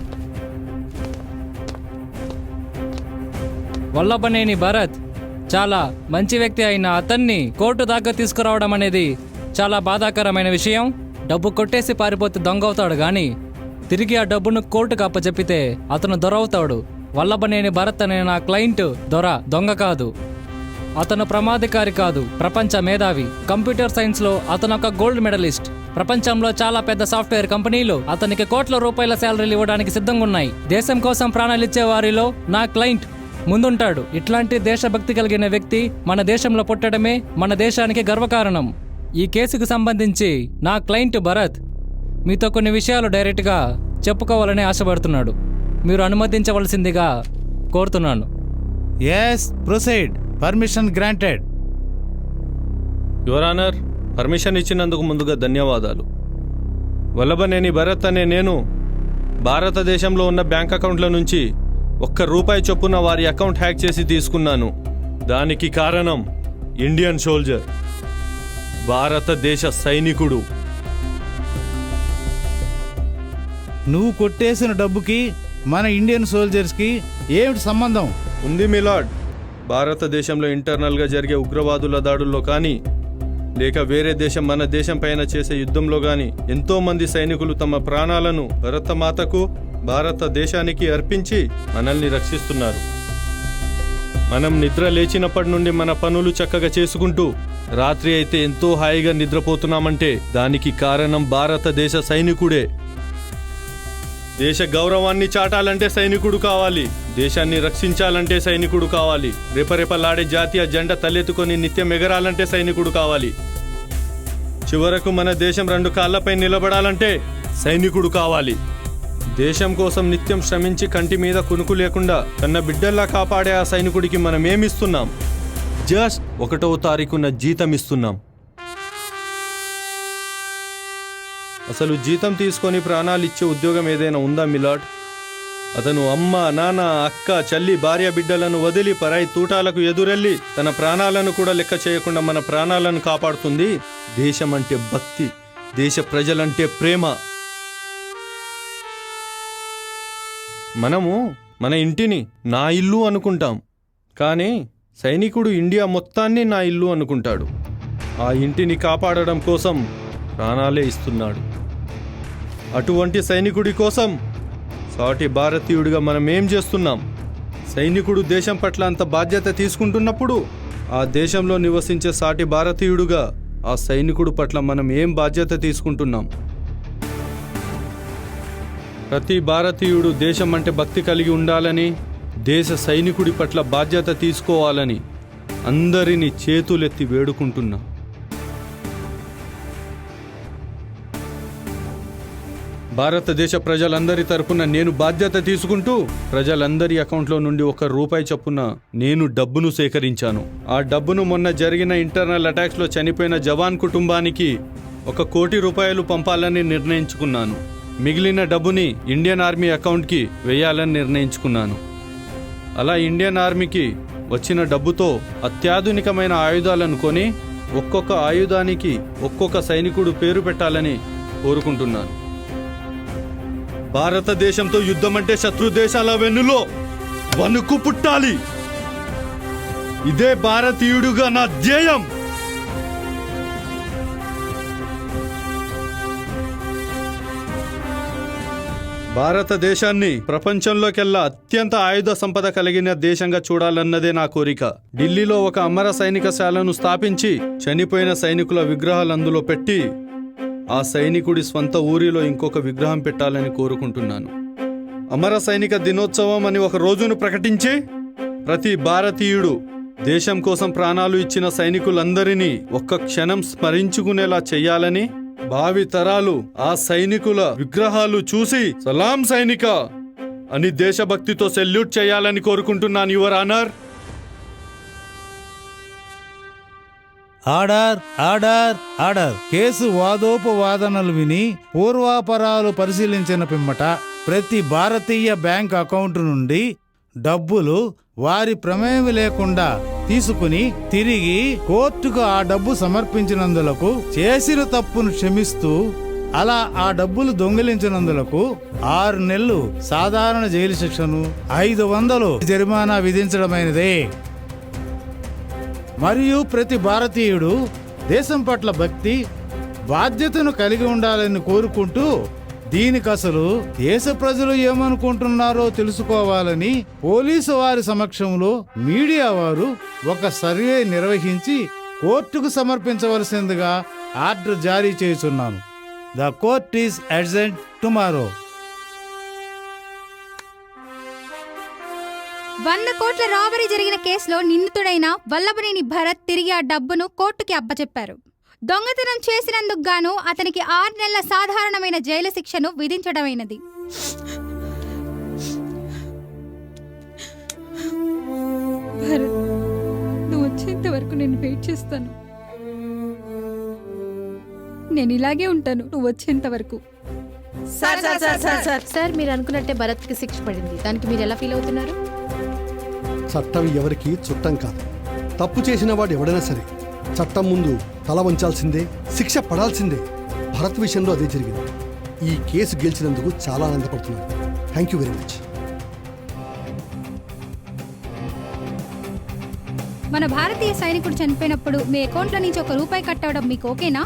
Vallabhaneni Bharat చాలా మంచి వ్యక్తి అయిన అతన్ని కోర్టు దాకా తీసుకురావడం అనేది చాలా బాధాకరమైన విషయం. డబ్బు కొట్టేసి పారిపోతే దొంగ అవుతాడు కానీ తిరిగి ఆ డబ్బును కోర్టుకు అప్పచెప్పితే అతను దొర అవుతాడు. వల్లభనేని భరత్ అనే నా క్లయింట్ దొంగ కాదు. అతను ప్రమాదకారి కాదు, ప్రపంచ మేధావి. కంప్యూటర్ సైన్స్లో అతను ఒక గోల్డ్ మెడలిస్ట్. ప్రపంచంలో చాలా పెద్ద సాఫ్ట్వేర్ కంపెనీలు అతనికి ₹1,00,00,000 శాలరీలు ఇవ్వడానికి సిద్ధంగా ఉన్నాయి. దేశం కోసం ప్రాణాలిచ్చే వారిలో నా క్లయింట్ ముందుంటాడు. ఇట్లాంటి దేశభక్తి కలిగిన వ్యక్తి మన దేశంలో పుట్టడమే మన దేశానికి గర్వకారణం. ఈ కేసుకు సంబంధించి నా క్లయింట్ భరత్ మీతో కొన్ని విషయాలు డైరెక్ట్గా చెప్పుకోవాలని ఆశపడుతున్నాడు. మీరు అనుమతించవలసిందిగా కోరుతున్నాను. Yes, proceed. Permission granted. Your honour, permission ఇచ్చినందుకు ముందుగా ధన్యవాదాలు. వల్లభనేని భరత్ అనే నేను భారతదేశంలో ఉన్న బ్యాంక్ అకౌంట్ల నుంచి ₹1 చొప్పున వారి అకౌంట్ హ్యాక్ చేసి తీసుకున్నాను. దానికి కారణం ఇండియన్ సోల్జర్, భారతదేశ సైనికుడు. నువ్వు కొట్టేసిన డబ్బుకి మన ఇండియన్ సోల్జర్స్కి ఏమిటి సంబంధం? ఉంది మిలాడ్. భారతదేశంలో ఇంటర్నల్గా జరిగే ఉగ్రవాదుల దాడుల్లో కానీ లేక వేరే దేశం మన దేశం పైన చేసే యుద్ధంలో కానీ ఎంతోమంది సైనికులు తమ ప్రాణాలను భరతమాతకు, భారతదేశానికి అర్పించి మనల్ని రక్షిస్తున్నారు. మనం నిద్ర లేచినప్పటి నుండి మన పనులు చక్కగా చేసుకుంటూ రాత్రి అయితే ఎంతో హాయిగా నిద్రపోతున్నామంటే దానికి కారణం భారతదేశ సైనికుడే. దేశ గౌరవాన్ని చాటాలంటే సైనికుడు కావాలి, దేశాన్ని రక్షించాలంటే సైనికుడు కావాలి, రెపరెపలాడే జాతీయ జెండా తలెత్తుకొని నిత్యం ఎగరాలంటే సైనికుడు కావాలి, చివరకు మన దేశం 2 కాళ్లపై నిలబడాలంటే సైనికుడు కావాలి. దేశం కోసం నిత్యం శ్రమించి కంటి మీద కునుకు లేకుండా కన్న బిడ్డల్లా కాపాడే ఆ సైనికుడికి మనం ఏమిస్తున్నాం? జస్ట్ 1వ తారీఖున జీతం ఇస్తున్నాం. అసలు జీతం తీసుకొని ప్రాణాలు ఇచ్చే ఉద్యోగం ఏదైనా ఉందా మిలాడ్? అతను అమ్మ, నాన్న, అక్క, చెల్లి, భార్య, బిడ్డలను వదిలి పరాయి తూటాలకు ఎదురెళ్ళి తన ప్రాణాలను కూడా లెక్క చేయకుండా మన ప్రాణాలను కాపాడుతుంది. దేశం అంటే భక్తి, దేశ ప్రజలంటే ప్రేమ. మనము మన ఇంటిని నా ఇల్లు అనుకుంటాం, కానీ సైనికుడు ఇండియా మొత్తాన్ని నా ఇల్లు అనుకుంటాడు. ఆ ఇంటిని కాపాడడం కోసం ప్రాణాలే ఇస్తున్నాడు. అటువంటి సైనికుడి కోసం సాటి భారతీయుడిగా మనం ఏం చేస్తున్నాం? సైనికుడు దేశం పట్ల అంత బాధ్యత తీసుకుంటున్నప్పుడు ఆ దేశంలో నివసించే సాటి భారతీయుడుగా ఆ సైనికుడు పట్ల మనం ఏం బాధ్యత తీసుకుంటున్నాం? ప్రతి భారతీయుడు దేశం అంటే భక్తి కలిగి ఉండాలని, దేశ సైనికుడి పట్ల బాధ్యత తీసుకోవాలని అందరినీ చేతులెత్తి వేడుకుంటున్నా. భారతదేశ ప్రజలందరి తరపున నేను బాధ్యత తీసుకుంటూ ప్రజలందరి అకౌంట్లో నుండి ₹1 చొప్పున నేను డబ్బును సేకరించాను. ఆ డబ్బును మొన్న జరిగిన ఇంటర్నల్ అటాక్స్లో చనిపోయిన జవాన్ కుటుంబానికి ₹1 కోటి పంపాలని నిర్ణయించుకున్నాను. మిగిలిన డబ్బుని ఇండియన్ ఆర్మీ అకౌంట్కి వేయాలని నిర్ణయించుకున్నాను. అలా ఇండియన్ ఆర్మీకి వచ్చిన డబ్బుతో అత్యాధునికమైన ఆయుధాలను కొని ఒక్కొక్క ఆయుధానికి ఒక్కొక్క సైనికుడు పేరు పెట్టాలని కోరుకుంటున్నాను. భారతదేశంతో యుద్ధం అంటే శత్రు దేశాల వెన్నులో వణుకు పుట్టాలి. ఇదే భారతీయుడుగా నా ధ్యేయం. భారతదేశాన్ని ప్రపంచంలోకెల్లా అత్యంత ఆయుధ సంపద కలిగిన దేశంగా చూడాలన్నదే నా కోరిక. ఢిల్లీలో ఒక అమర సైనిక శాలను స్థాపించి చనిపోయిన సైనికుల విగ్రహాలు అందులో పెట్టి ఆ సైనికుడి స్వంత ఊరిలో ఇంకొక విగ్రహం పెట్టాలని కోరుకుంటున్నాను. అమర సైనిక దినోత్సవం అని ఒక రోజును ప్రకటించి ప్రతి భారతీయుడు దేశం కోసం ప్రాణాలు ఇచ్చిన సైనికులందరినీ ఒక్క క్షణం స్మరించుకునేలా చెయ్యాలని, భావి తరాలు ఆ సైనికుల విగ్రహాలు చూసి సలాం సైనిక అని దేశభక్తితో సెల్యూట్ చేయాలని కోరుకుంటున్నాను, your honour. Order order order. Case వాదోపవాదనలు విని పూర్వాపరాలు పరిశీలించిన పిమ్మట ప్రతి భారతీయ బ్యాంక్ అకౌంట్ నుండి డబ్బులు వారి ప్రమేయం లేకుండా తీసుకుని తిరిగి కోర్టుకు ఆ డబ్బు సమర్పించినందులకు చేసిన తప్పును క్షమిస్తూ, అలా ఆ డబ్బులు దొంగిలించినందులకు 6 నెలలు సాధారణ జైలు శిక్షను, 500 జరిమానా విధించడమైనదే. మరియు ప్రతి భారతీయుడు దేశం పట్ల భక్తి, బాధ్యతను కలిగి ఉండాలని కోరుకుంటూ, దీనికి అసలు దేశ ప్రజలు ఏమనుకుంటున్నారో తెలుసుకోవాలని పోలీసు వారి సమక్షంలో మీడియా వారు ఒక సర్వే నిర్వహించి కోర్టుకు సమర్పించవలసిందిగా ఆర్డర్ జారీ చేస్తున్నాను. The court is adjourned tomorrow. 100 కోట్ల రాబరీ జరిగిన కేసులో నిందితుడైన వల్లభనేని భరత్ తిరిగి ఆ డబ్బును కోర్టుకి అప్పచెప్పారు. దొంగతనం చేసినందుకు గాను అతనికి 6 నెలల సాధారణమైన జైలు శిక్షను విధించడమైనది. భరత్, నువ్వు వచ్చేంత వరకు నేను వెయిట్ చేస్తాను. నేను ఇలాగే ఉంటాను నువ్వు వచ్చేంత వరకు. సార్, మీరు అనుకున్నట్టే భరత్కి శిక్ష పడింది. దానికి మీరు ఎలా ఫీల్ అవుతున్నారు? చట్టం ఎవరికి చుట్టం కాదు. తప్పు చేసిన వాడు ఎవడైనా సరే చట్టం ముందు తల వంచాల్సిందే, శిక్ష పడాల్సిందే. భరత్ విషయంలో అదే జరిగింది. ఈ కేసు గెలిచినందుకు చాలా ఆనందపడుతున్నాను. Thank you very much. మన భారతీయ సైనికుడు చనిపోయినప్పుడు మీ అకౌంట్లో నుంచి ₹1 కట్ అవడం మీకు ఓకేనా?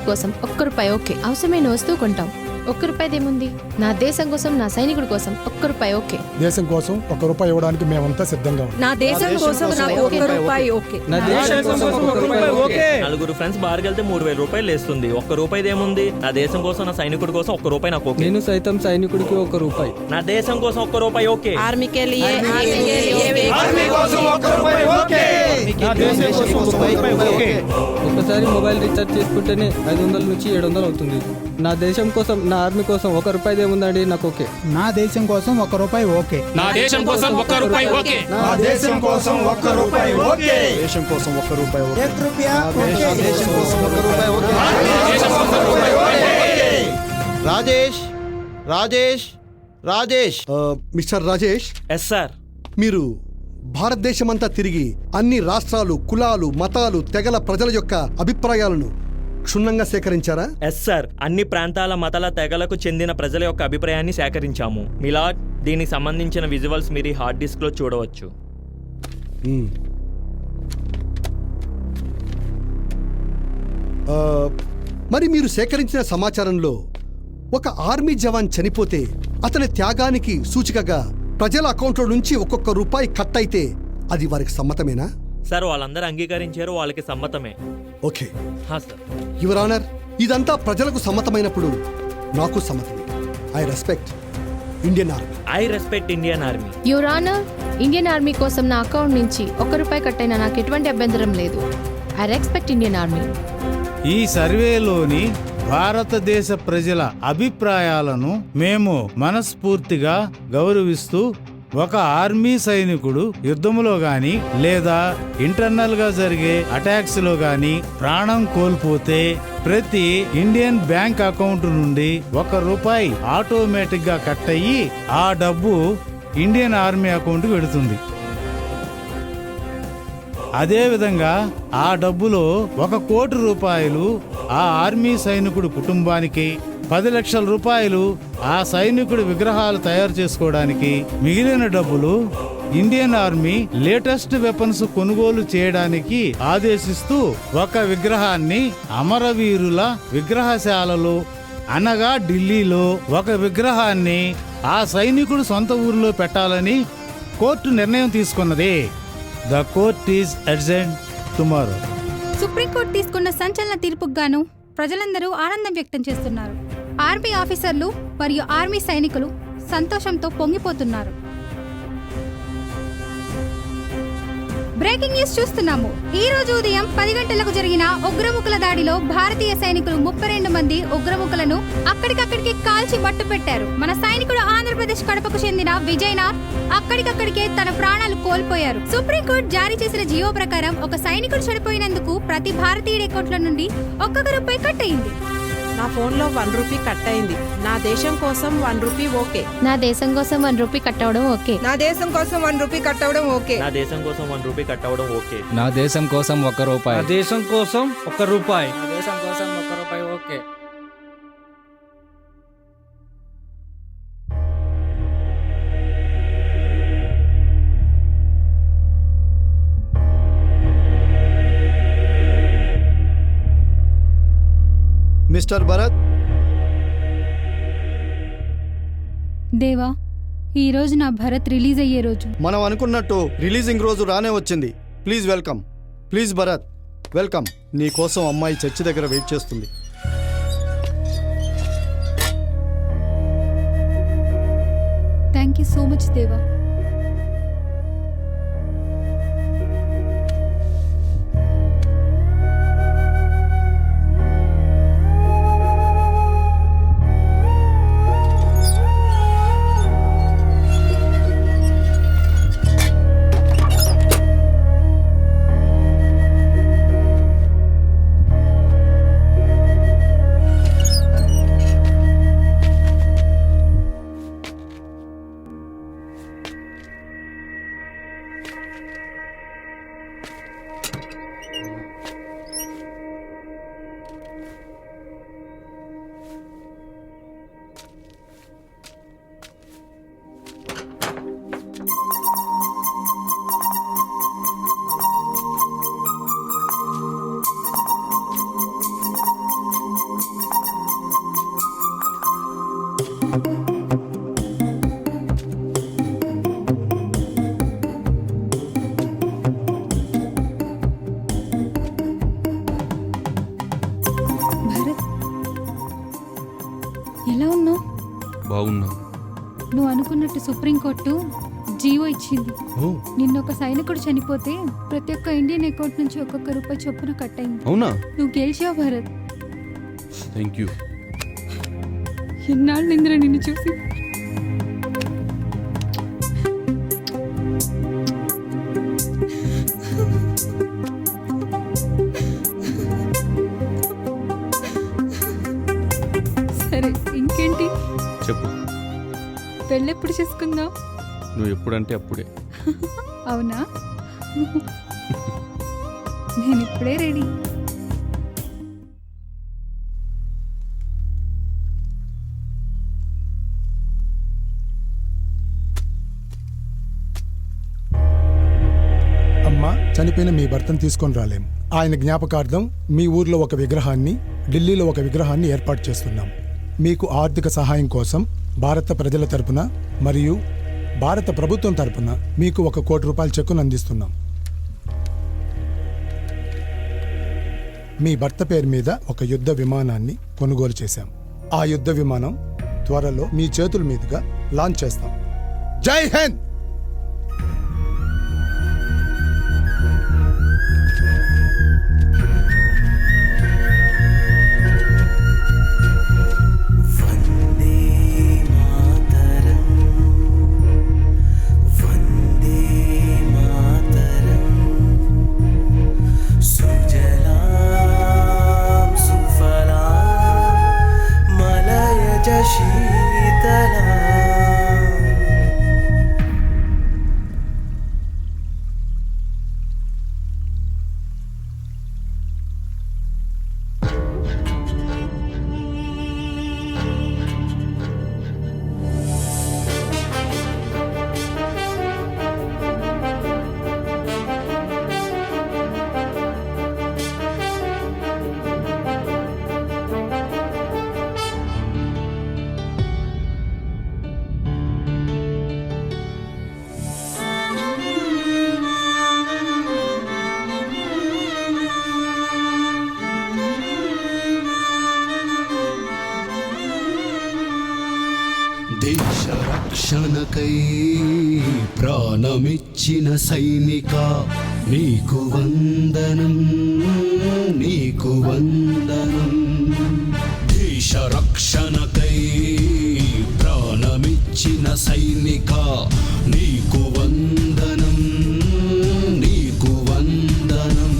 కోసం ₹1 ఓకే. అవసరమైన వస్తువు కొంటాం. ₹1 నా దేశం కోసం, నా సైనికుడి కోసం ₹1 ఓకే. దేశం కోసం ₹1 ఇవ్వడానికి మేమంతా సిద్ధంగా ఉన్నాం. నా దేశం కోసం నాకు ₹1 ఓకే. నా దేశం కోసం ₹1 ఓకే. 4 ఫ్రెండ్స్ బార్కి వెళ్తే ₹3000 వేస్తుంది. ₹1 ఏముంది? నా దేశం కోసం, నా సైనికుడి కోసం ₹1 నాకు ఓకే. నేను సైతం సైనికుడికి ₹1. నా దేశం కోసం ₹1 ఓకే. ఆర్మీకే లియే ఆర్మీ కోసం ₹1 ఓకే. నా దేశం కోసం ₹1 ఓకే. ఒకసారి మొబైల్ రీఛార్జ్ చేసుకుంటేనే 500 నుంచి 700 అవుతుంది. నా దేశం కోసం, నా ఆర్మీ కోసం ₹1 ఏముందండి? నాకు ఓకే. నా దేశం కోసం ₹1 ఓకే. నా దేశం కోసం ₹1 ఓకే. నా దేశం కోసం ₹1 ఓకే. దేశం కోసం ₹1 ఓకే. ₹1 ఓకే. దేశం కోసం ₹1 ఓకే. దేశం కోసం ₹1 okay. Rajesh Rajesh Rajesh mister Rajesh. Yes sir. మీరు భారతదేశమంతా తిరిగి అన్ని రాష్ట్రాలు, కులాలు, మతాలు, తెగల ప్రజల యొక్క అభిప్రాయాలను క్షుణ్ణంగా సేకరించారా? Yes sir. అన్ని ప్రాంతాల, మతాల, తెగలకు చెందిన ప్రజల యొక్క అభిప్రాయాన్ని సేకరించాము. మిలాడ్, దీనికి సంబంధించిన విజువల్స్ మీరు ఈ హార్డ్ డిస్క్ లో చూడవచ్చు. మరి మీరు సేకరించిన సమాచారంలో ఒక ఆర్మీ జవాన్ చనిపోతే అతని త్యాగానికి సూచికగా ప్రజల అకౌంట్లో నుంచి ఒక్కొక్క రూపాయి కట్ అయితే అది వారికి సమ్మతమేనా? సార్, వాళ్ళందరూ అంగీకరించారు, వాళ్ళకి సమ్మతమే. Okay sir. యువర్ ఆనర్, ఇదంతా ప్రజలకు సమ్మతమైనప్పుడు నాకు సమ్మతమే. I respect Indian army. I respect Indian army. Your honour, Indian army కోసం నా అకౌంట్ నుంచి ₹1 కట్ అయినా నాకు ఎటువంటి అభ్యంతరం లేదు. I respect Indian army. ఈ సర్వేలోని భారతదేశ ప్రజల అభిప్రాయాలను మేము మనస్ఫూర్తిగా గౌరవిస్తూ ఒక ఆర్మీ సైనికుడు యుద్ధంలో గాని లేదా ఇంటర్నల్ గా జరిగే అటాక్స్ లో గాని ప్రాణం కోల్పోతే ప్రతి ఇండియన్ బ్యాంక్ అకౌంట్ నుండి ₹1 ఆటోమేటిక్ గా కట్ అయ్యి ఆ డబ్బు ఇండియన్ ఆర్మీ అకౌంట్ వెళుతుంది. అదేవిధంగా ఆ డబ్బులో ₹1 కోటి ఆ ఆర్మీ సైనికుడు కుటుంబానికి, ₹10 లక్షల ఆ సైనికుడి విగ్రహాలు తయారు చేసుకోవడానికి, మిగిలిన డబ్బులు ఇండియన్ ఆర్మీ లేటెస్ట్ వెపన్స్ కొనుగోలు చేయడానికి ఆదేశిస్తూ ఒక విగ్రహాన్ని అమరవీరుల విగ్రహశాలలో అనగా ఢిల్లీలో ఒక విగ్రహాన్ని ఆ సైనికుడు సొంత ఊరిలో పెట్టాలని కోర్టు నిర్ణయం తీసుకున్నది. The court is adjourned tomorrow. Supreme court తీసుకున్న సంచలన తీర్పుకు గాను ప్రజలందరూ ఆనందం వ్యక్తం చేస్తున్నారు. ఆర్మీ ఆఫీసర్లు మరియు ఆర్మీ సైనికులు సంతోషంతో పొంగిపోతున్నారు. బ్రేకింగ్ న్యూస్ చూస్తున్నాము. ఈ రోజు ఉదయం 10 గంటలకు జరిగిన ఉగ్రముఖుల దాడిలో భారతీయ సైనికులు 32 మంది ఉగ్రముఖులను అక్కడికక్కడికి కాల్చి మట్టు పెట్టారు. మన సైనికుడు ఆంధ్రప్రదేశ్ కడపకు చెందిన విజయనాథ్ అక్కడికక్కడికే తన ప్రాణాలు కోల్పోయారు. సుప్రీంకోర్టు జారీ చేసిన జీవో ప్రకారం ఒక సైనికుడు చనిపోయినందుకు ప్రతి భారతీయుడి అకౌంట్ల నుండి ₹1 కట్ అయింది. నా ఫోన్లో ₹1 కట్ అయింది. నా దేశం కోసం ₹1 ఓకే. నా దేశం కోసం ₹1 కట్ అవడం ఓకే. నా దేశం కోసం ₹1 కట్ అవడం ఓకే. నా దేశం కోసం ₹1 కట్ అవడం ఓకే. నా దేశం కోసం ₹1. నా దేశం కోసం ₹1. నా దేశం కోసం ₹1 ఓకే. మిస్టర్ భరత్. దేవా, ఈ రోజు నా భరత్ రిలీజ్ అయ్యే రోజు. మనం అనుకున్నట్టు రిలీజింగ్ రోజు రానే వచ్చింది. Please welcome. Please Bharat welcome. నీ కోసం అమ్మాయి చర్చి దగ్గర వెయిట్ చేస్తుంది. థ్యాంక్ యూ సో మచ్ దేవా. ఎలా ఉన్నావు? బాగున్నా. నువ్వు అనుకున్నట్టు సుప్రీంకోర్టు జీవో ఇచ్చింది. నిన్న ఒక సైనికుడు చనిపోతే ప్రతి ఒక్క ఇండియన్ అకౌంట్ నుంచి ₹1 చొప్పున కట్ అయింది. అవునా? నువ్వు గెలిచావు భరత్. Thank you. ఎన్నాళ్ళు నిందిరా నిన్ను చూసి. సరే, ఇంకే పెళ్ళెప్పుడు చేసుకుందాం? నువ్వు ఎప్పుడంటే అప్పుడే. అవునా? నేను ఇప్పుడే రెడీ. అమ్మా, చనిపోయిన మీ భర్తను తీసుకొని రాలేం. ఆయన జ్ఞాపకార్థం మీ ఊర్లో ఒక విగ్రహాన్ని, ఢిల్లీలో ఒక విగ్రహాన్ని ఏర్పాటు చేస్తున్నాం. మీకు ఆర్థిక సహాయం కోసం భారత ప్రజల తరపున మరియు భారత ప్రభుత్వం తరపున మీకు 1 కోటి రూపాయల చెక్కును అందిస్తున్నాం. మీ భర్త పేరు మీద ఒక యుద్ధ విమానాన్ని కొనుగోలు చేశాం. ఆ యుద్ధ విమానం త్వరలో మీ చేతుల మీదుగా లాంచ్ చేస్తాం. జై హింద్. దేశ రక్షణకై ప్రాణమిచ్చిన సైనిక, నీకు వందనం, నీకు వందనం. దేశ రక్షణకై ప్రాణమిచ్చిన సైనిక, నీకు వందనం, నీకు వందనం.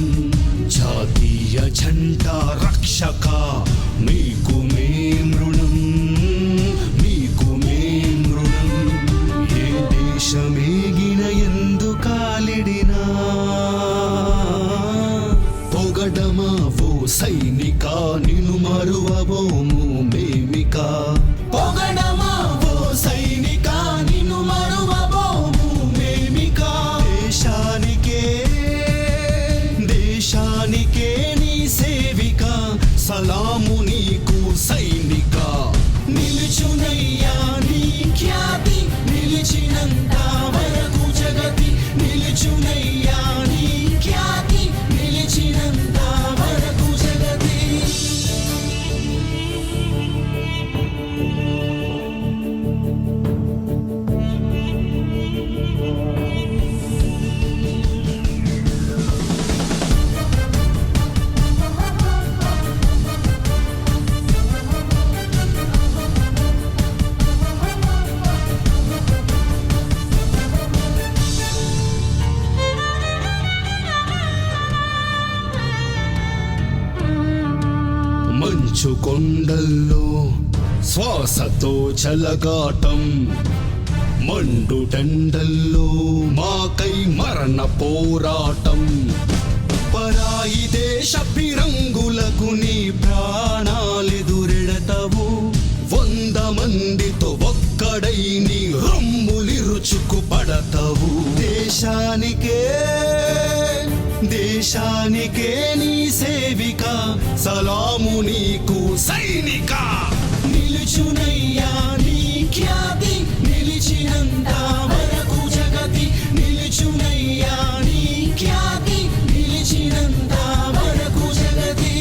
జాతీయ జెండా రక్షక, నీకు మేం రుణం, నీకు మేం రుణం. ఏ దేశమేగిన ఎందు కాలిడినా పొగడమా ఓ సైనిక, నిన్ను మరువబోము మేమిక. పొగడమా ఓ సైనిక, నిన్ను మరువబోము మేమిక. దేశానికే దేశానికే నీ సేవిక, సలాము నీకు సైనిక. నిలుచునయ్యా నీ ఖ్యాతి, నిలిచినంత వరకు జగతి. నిలుచునయ్యా నీ ఖ్యాతి, నిలిచినంత వరకు జగతి. మంచు కొండల్లో శ్వాసతో చలగాటం, మండుటెండల్లో మాకై మరణ పోరాటం. పరాయి దేశ పిరంగులకు నీ ప్రాణాలెదురెడతావు. 100 మందితో ఒక్కడై నీ రొమ్ములిరుచుకు పడతావు. దేశానికే దేశానికే నీ సేవిక, సలాము నీకు సైనిక. నిలుచునయ్యా నీ ఖ్యాతి, నిలిచినంత వరకు జగతి. నిలుచునయ్యా నీ ఖ్యాతి, నిలిచినంత వరకు జగతి.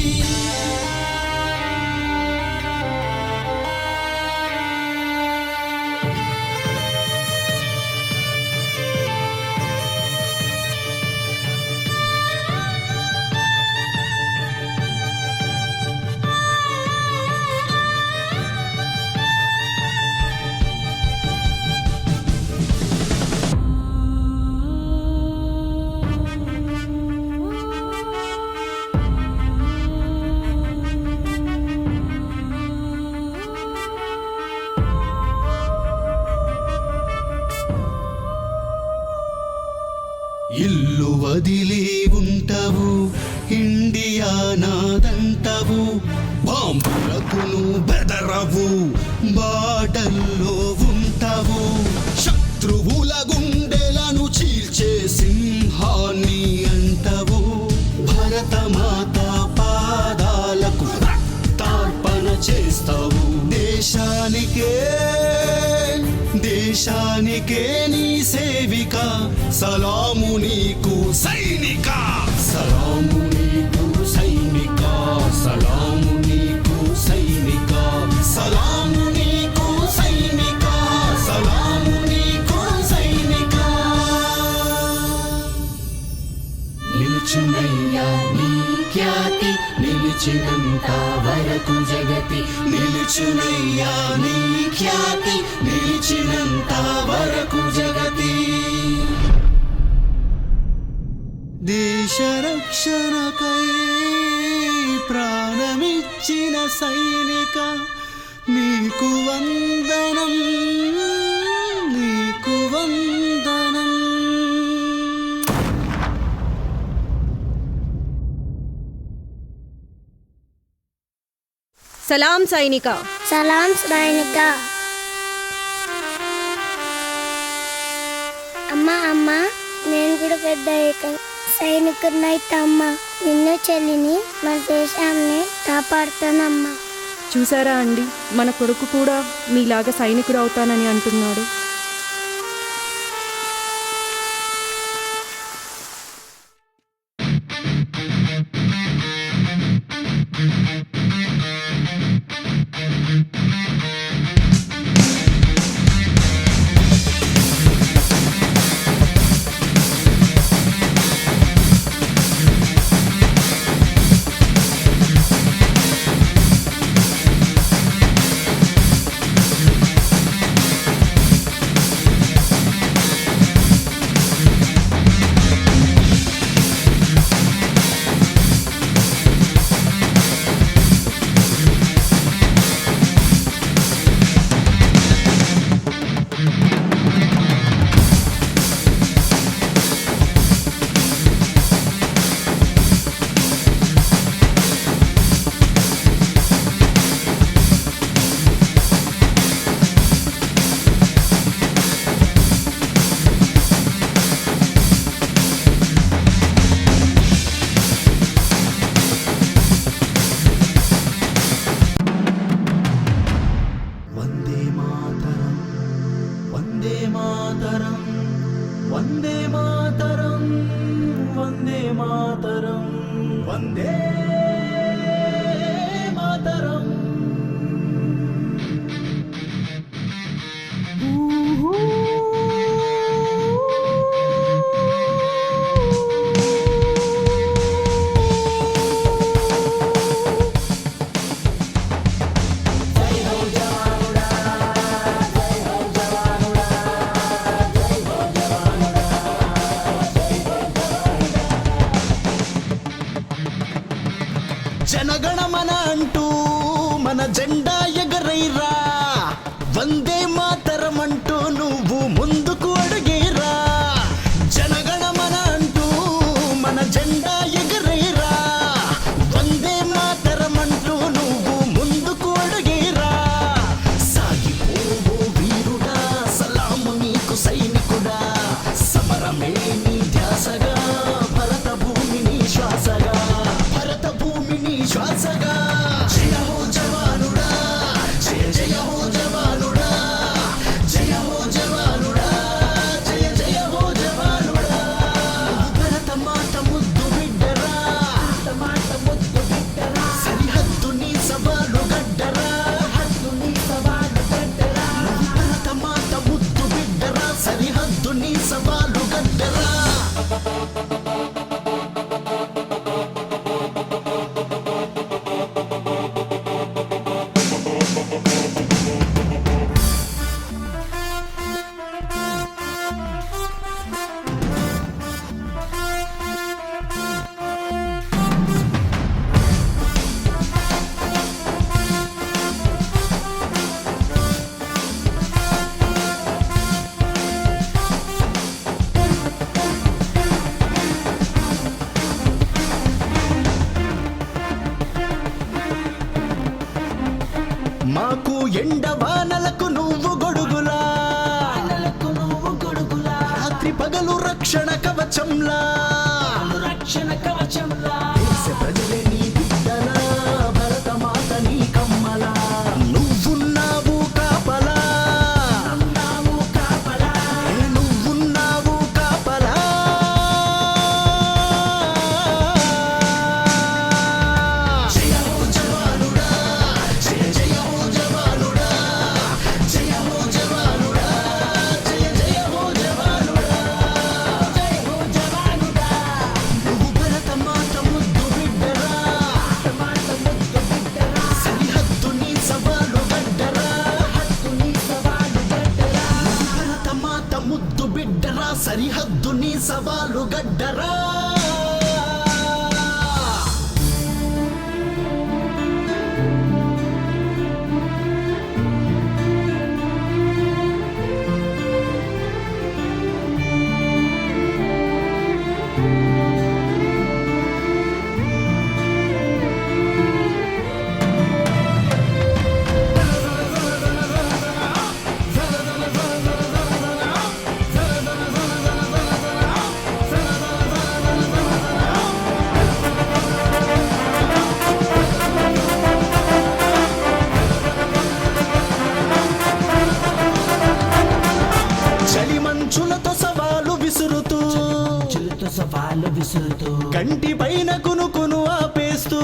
ఇల్లు వదిలి ఉంటావు, ఇండియా నాదంటావు, బాంబులకు నువ్వు బెదరవు, బాటల్లో ఉంటావు, శత్రువుల గుండెలను చీల్చే సింహాన్ని అంటావు, భరతమాత పాదాలకు రక్తార్పణ చేస్తావు. దేశానికే నీ సేవిక, సలాము నీకు సైనిక, సలాము నీకు సైనిక, సలాము నీకు సైనిక, సలాము నీకు సైనిక, సలాము నీకు సైనిక. నిలుచునయ్యా నీ ఖ్యాతి, నిలిచినంత వరకు జగతి, నిలుచునయ్యా నీ ఖ్యాతి, నిలిచినంత వరకు జగతి. దేశ రక్షణకై ప్రాణమిచ్చిన సైనిక, నీకు వందనం, నీకు వందనం. సలాం సైనిక. సలాం సైనిక. అమ్మా అమ్మా, నేను కూడా పెద్ద సైనికుడినైతే అమ్మా, నిన్ను చెల్లిని మన దేశాన్ని కాపాడుతానమ్మా. చూసారా అండి, మన కొడుకు కూడా మీలాగా సైనికుడు అవుతానని అంటున్నాడు. జనగణమన అంటూ మన జెండా ఎగరైరా, వందే మాతరం అంటూ నువ్వు ముందుకు అడిగేరా. జనగణమన అంటూ మన జెండా ఎగరైరా, వందే మాతరం అంటూ నువ్వు ముందుకు అడిగేరా. సాగిపోవో వీరుడా, సలాము నీకు సైనికుడా, సమరమే నీ ధ్యాసగా, భరత భూమిని శ్వాసగా, భరత భూమిని శ్వాసగా. జయ హో జవానుడా, ఎండ వానలకు నువ్వు గొడుగులా, రాత్రి పగలు రక్షణ కవచంలా, దేశ ప్రజలే నీ బిడ్డలా, భరత మాత నీ కమ్మలా, నువ్వున్నావు కాపలా, నువ్వున్నావు కాపలా. జయ హో జవానుడా, జయ జయ హో జవానుడా, జయ హో జవానుడా, జయ జయ హో జవానుడా, జయ హో జవానుడా. నువ్వు భరత మాత ముద్దు బిడ్డరా, సరిహద్దు నీ సవాలు గడ్డరా, భరత మాత ముద్దు బిడ్డరా, సరిహద్దు నీ సవాలు గడ్డరా. చలి మంచులతో సవాలు విసురుతూ కంటి పైన కునుకును ఆపేస్తూ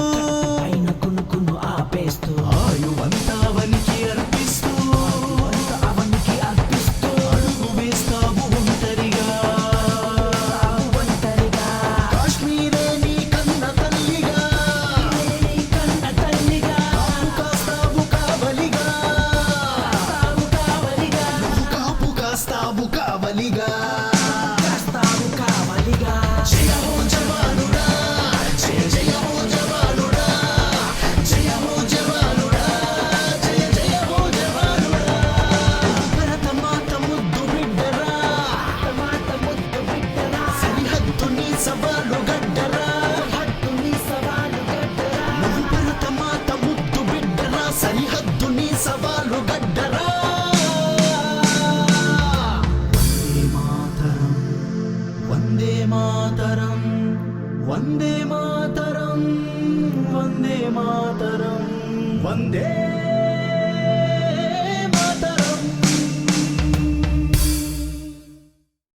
ఆయువంతా వనికి అర్పిస్తూ అడుగు వేస్తావు ఒంటరిగా, కాశ్మీరే నీ కన్న తల్లిగా, కాపు కాస్తావు కావలిగా, నువ్వు కాపు కాస్తావు కావలిగా. జయ హో జవానుడా, జయ జయ హో జవానుడా, జయ హో జవానుడా, జయ జయ హో జవానుడా. భరత మాత ముద్దు బిడ్డరా, సరిహద్దు నీ సవాలు గడ్డరా, నువ్వు భరత మాత ముద్దు బిడ్డరా, సరిహద్దు నీ సవాలు గడ్డరా. వందే మాతరం, వందే మాతరం, వందే మాతరం, వందే